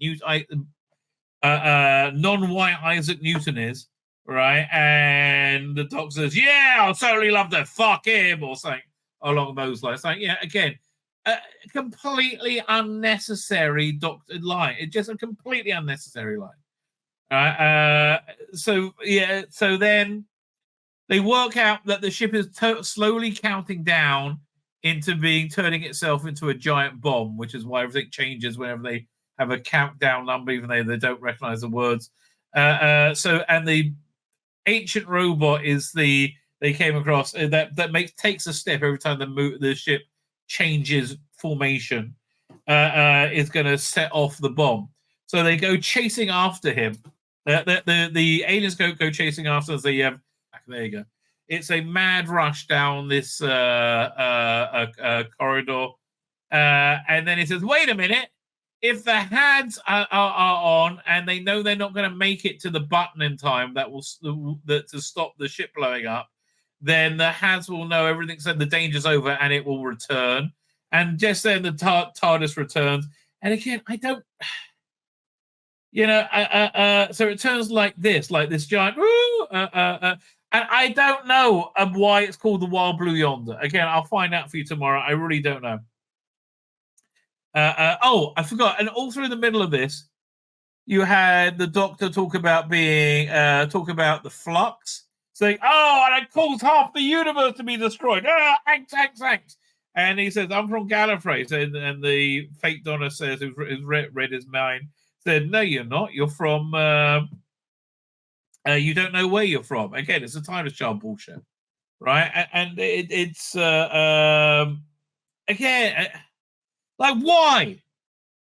non-white Isaac Newton is, right? And the doc says, "Yeah, I'll totally love to fuck him," or something along those lines. Like, yeah, again, a completely unnecessary doctor line. It's just a completely unnecessary line. So then they work out that the ship is slowly counting down into turning itself into a giant bomb, which is why everything changes whenever they have a countdown number, even though they don't recognize the words. And the ancient robot they came across that takes a step every time the ship changes formation, is going to set off the bomb. So they go chasing after him. The aliens go chasing after us. There you go. It's a mad rush down this corridor, and then it says, "Wait a minute! If the HADs are on, and they know they're not going to make it to the button in time to stop the ship blowing up, then the HADs will know everything. So the danger's over, and it will return." And just then, the TARDIS returns, and again, I don't. So it turns like this giant, and I don't know why it's called the Wild Blue Yonder. Again, I'll find out for you tomorrow. I really don't know. I forgot. And all through the middle of this, you had the Doctor talk about the flux, saying, "Oh, and it caused half the universe to be destroyed." Thanks. And he says, "I'm from Gallifrey," and the fake Donna says, who's read his mind, said, "No, you're not. You're from. You don't know where you're from." Again, it's a TARDIS child bullshit, right? And it's again, like, why?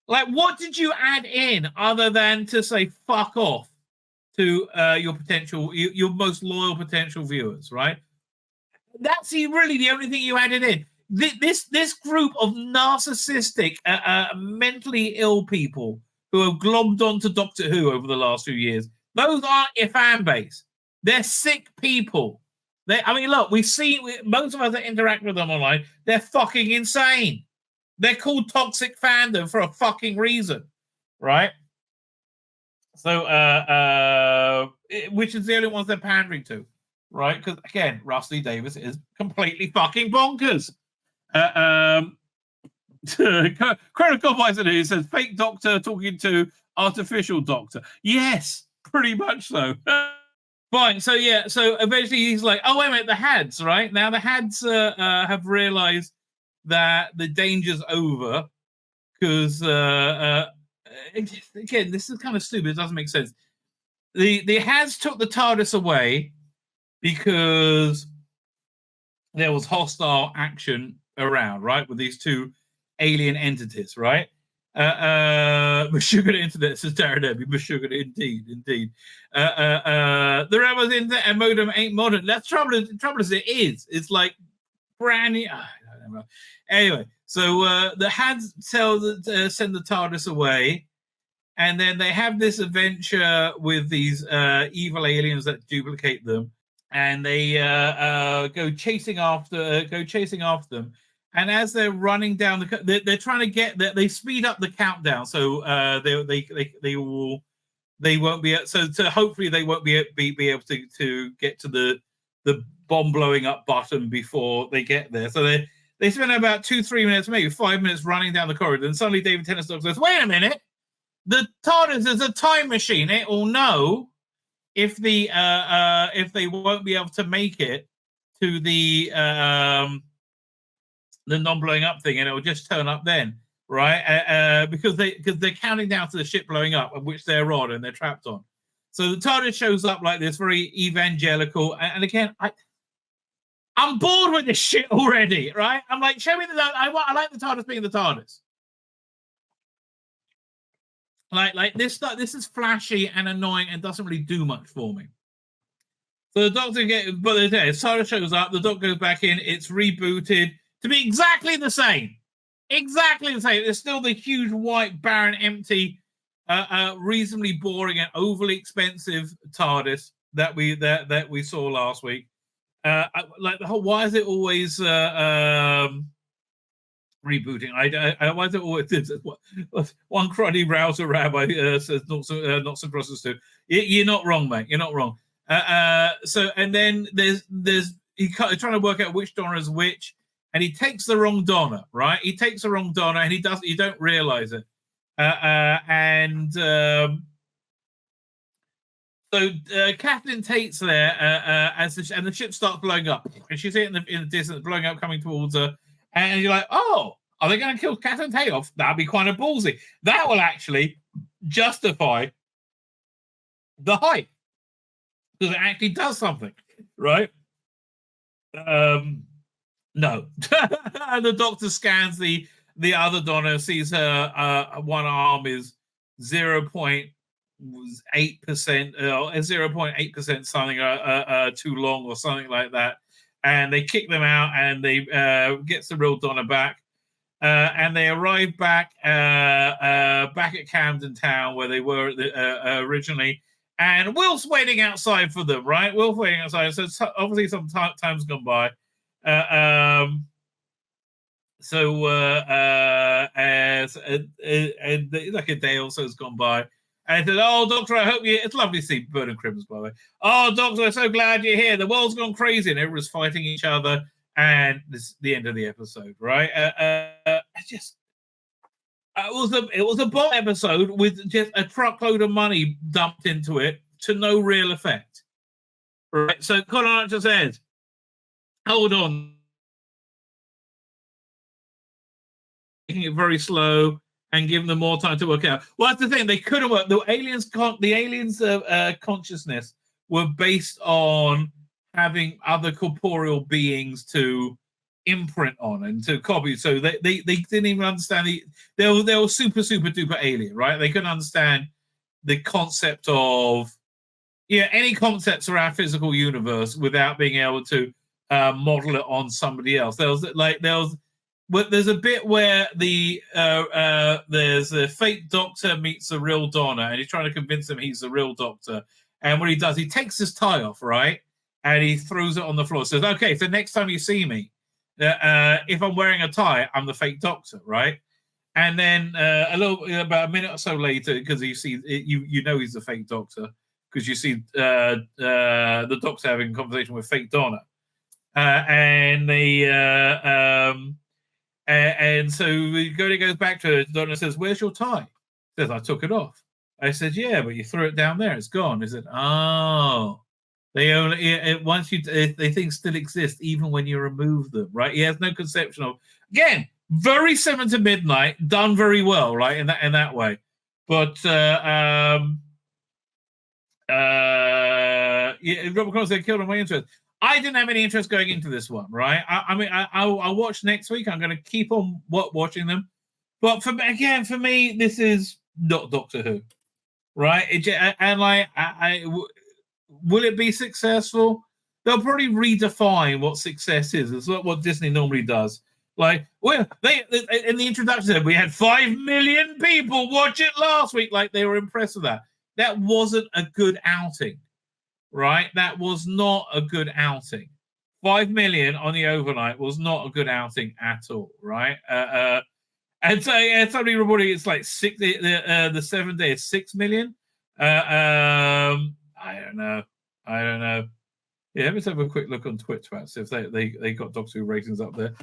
Like, what did you add in other than to say fuck off to your most loyal potential viewers, right? That's really the only thing you added in. This group of narcissistic, mentally ill people who have globbed onto Doctor Who over the last few years, those aren't your fan base. They're sick people. Look, most of us that interact with them online, they're fucking insane. They're called toxic fandom for a fucking reason, right? So, which is the only ones they're pandering to, right? Because, again, Rusty Davis is completely fucking bonkers. Critical Poison, he says, "Fake doctor talking to artificial doctor." Yes, pretty much so. Fine. So eventually he's like, "Oh, wait a minute, the HADs, right? Now the HADs have realized that the danger's over because again, this is kind of stupid. It doesn't make sense. The HADs took the TARDIS away because there was hostile action around, right, with these two alien entities, right? Sugar internet, says Darren Debbie. Sugar, indeed. The Rebels internet and modem ain't modern. That's trouble is it is. It's like brand new. I don't know. Anyway, so the HADs send the TARDIS away, and then they have this adventure with these evil aliens that duplicate them. and they go chasing after them. And as they're running down they're trying to get they speed up the countdown, so they won't be so hopefully they won't be able to get to the bomb blowing up button before they get there. So they spend about 2-3 minutes, maybe 5 minutes running down the corridor, and suddenly David Tennant says, "Wait a minute! The TARDIS is a time machine. It will know if they won't be able to make it to the non-blowing up thing, and it will just turn up then, right? Because they're counting down to the ship blowing up, which they're on and they're trapped on. So the TARDIS shows up like this, very evangelical, and again, I'm bored with this shit already, right? I'm like, show me I like the TARDIS being the TARDIS. Like this stuff. This is flashy and annoying and doesn't really do much for me. So the Doctor TARDIS shows up. The Doctor goes back in. It's rebooted to be exactly the same. Exactly the same. There's still the huge, white, barren, empty, reasonably boring and overly expensive TARDIS that we saw last week. Like the whole, why is it always rebooting? Why is it always one cruddy browser Rabbi says not so process too. You're not wrong, mate. You're not wrong. So and then there's he's trying to work out which Donna is which. And he takes the wrong Donna, right? He takes the wrong Donna, and you don't realize it. So Kathleen Tate's there and the ship starts blowing up, and she's in the distance, blowing up, coming towards her, and you're like, oh, are they going to kill Kathleen Tate off? That'd be kind of ballsy. That will actually justify the hype because it actually does something, right? No. The Doctor scans the other Donna, sees her one arm is 0.8%, 0.8% something too long or something like that, and they kick them out, and they gets the real Donna back, and they arrive back at Camden Town where they were originally, and Will's waiting outside for them, right? Will's waiting outside, so obviously some time's gone by. So like a day or so has gone by, and I said, "Oh, Doctor, I hope you." It's lovely to see Bird and Cribbs, by the way. "Oh, Doctor, I'm so glad you're here. The world's gone crazy, and everyone's fighting each other." And this is the end of the episode, right? It was a bomb episode with just a truckload of money dumped into it to no real effect, right? So Colin Archer says, hold on, making it very slow and giving them more time to work out. Well, that's the thing. They couldn't work. The aliens' consciousness were based on having other corporeal beings to imprint on and to copy. So they didn't even understand they were super duper alien, right? They couldn't understand the concept of any concepts of our physical universe without being able to model it on somebody else. There's a bit where there's a fake Doctor meets a real Donna, and he's trying to convince him he's the real Doctor. And what he does, he takes his tie off, right, and he throws it on the floor. Says, "Okay, so next time you see me, if I'm wearing a tie, I'm the fake Doctor, right?" And then about a minute or so later, because you see, you know he's the fake Doctor because you see the Doctor having a conversation with fake Donna. And so Gody goes back to her. Donna says, "Where's your tie?" She says, "I took it off." I said, "Yeah, but you threw it down there. It's gone." He said, "Oh, they things still exist even when you remove them, right?" He has no conception of, again, very 7 to Midnight, done very well, right, in that way. But Robert Cross said, "Killed on my interest." I didn't have any interest going into this one, right? I'll watch next week. I'm going to keep on watching them. But for me, this is not Doctor Who, right? Will it be successful? They'll probably redefine what success is. It's what Disney normally does. Like, well, they in the introduction said we had 5 million people watch it last week. Like, they were impressed with that. That wasn't a good outing. right? That was not a good outing. 5 million on the overnight was not a good outing at all, right? And so somebody reporting it's like the 7 day is 6 million. I don't know. Yeah, let's have a quick look on Twitch about see if they got Doctor Who ratings up there.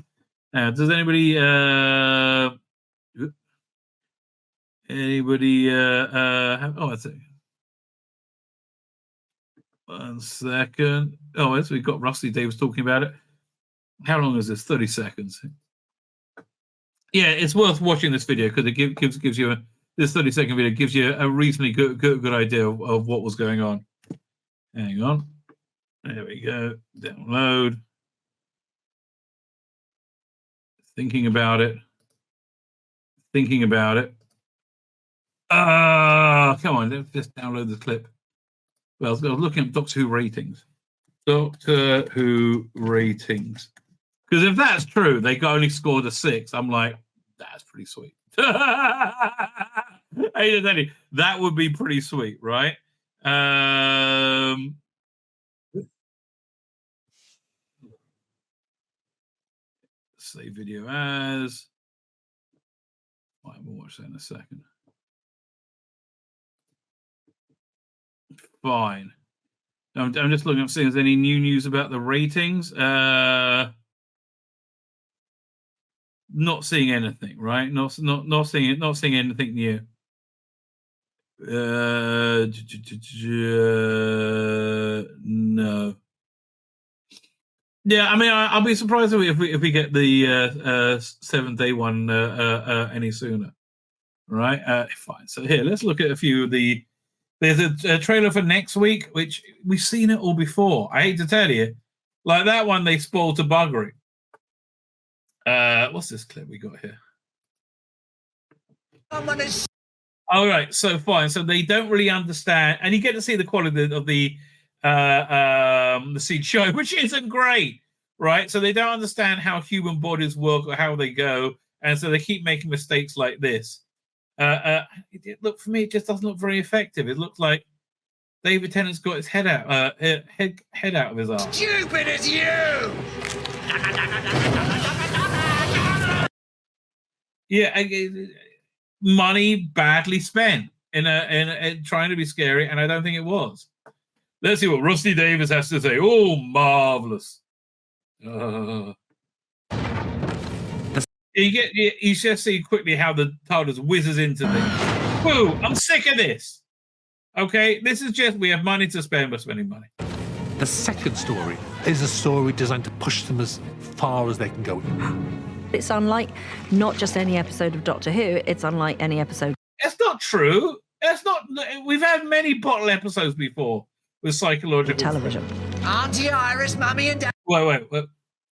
Does anybody have, have, oh, that's it. 1 second. Oh, yes, we've got Rusty Davis talking about it. How long is this? 30 seconds. Yeah, it's worth watching this video because it gives you this 30-second video gives you a reasonably good idea of what was going on. Hang on. There we go. Download. Thinking about it. Come on, let's just download the clip. Well, I was looking at Doctor Who ratings. Doctor Who ratings. Because if that's true, they only scored a 6. I'm like, that's pretty sweet. That would be pretty sweet, right? Save video as. I will watch that in a second. Fine. I'm just looking up, seeing if there's any new news about the ratings. Not seeing anything, right? Not seeing anything new. No. Yeah, I mean, I'll be surprised if we get the 7-day one any sooner, right? Fine. So here, let's look at a few of the. There's a trailer for next week, which we've seen it all before. I hate to tell you, like that one they spoiled to buggery. What's this clip we got here? All right, so fine. So they don't really understand, and you get to see the quality of the CGI, which isn't great, right? So they don't understand how human bodies work or how they go, and so they keep making mistakes like this. Look, for me, it just doesn't look very effective. It looks like David Tennant's got his head out of his arse. Stupid as you! Yeah, money badly spent in trying to be scary, and I don't think it was. Let's see what Rusty Davis has to say. Oh, marvelous! You just see quickly how the TARDIS whizzes into things. Woo! I'm sick of this. Okay, this is just we have money to spend. We're spending money. The second story is a story designed to push them as far as they can go. It's unlike not just any episode of Doctor Who, it's unlike any episode. That's not true. That's not. We've had many bottle episodes before with psychological television. Auntie Iris, Mummy and Dad. Wait.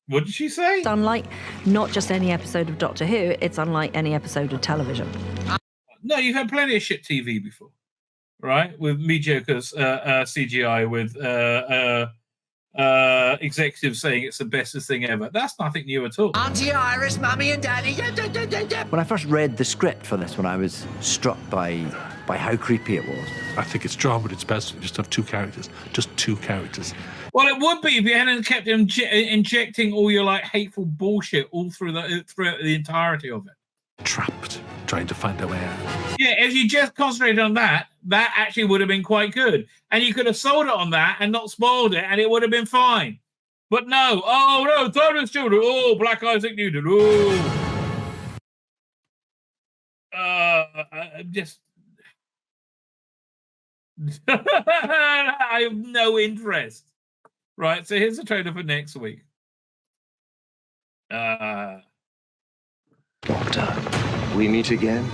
What did she say? It's unlike not just any episode of Doctor Who, it's unlike any episode of television. No, you've had plenty of shit TV before, right? With mediocre CGI, with executives saying it's the bestest thing ever. That's nothing new at all. Auntie Iris, Mummy and Daddy. When I first read the script for this one, I was struck by how creepy it was. I think it's drama at its best. You just have two characters. Just two characters. Well, it would be if you hadn't kept injecting all your like hateful bullshit all throughout the entirety of it. Trapped, trying to find a way out. Yeah, if you just concentrated on that actually would have been quite good. And you could have sold it on that and not spoiled it, and it would have been fine. But no. Oh, no, TARDIS children. Oh, Black Isaac Newton. Oh. I'm just... I have no interest. Right, so here's the trailer for next week. Doctor, we meet again.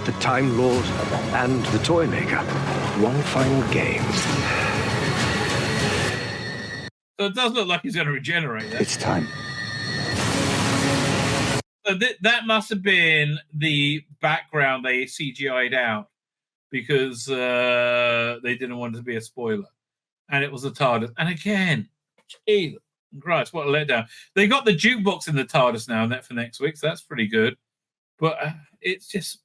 The Time Lord and the Toymaker. One final game. So it does look like he's going to regenerate. It's time. So that must have been the background they CGI'd out because they didn't want it to be a spoiler. And it was a TARDIS. And again, Jesus Christ, what a letdown. They got the jukebox in the TARDIS now for next week, so that's pretty good. But it's just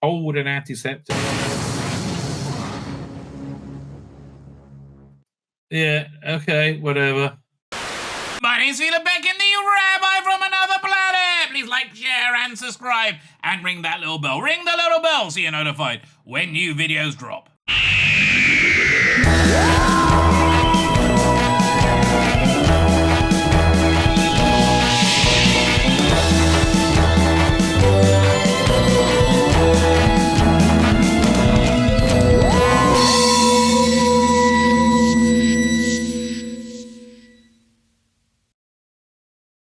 cold and antiseptic. Yeah, okay, whatever. My name's Tzvi Lebetkin, the Rabbi from another planet. Please like, share, and subscribe, and ring that little bell. Ring the little bell so you're notified when new videos drop.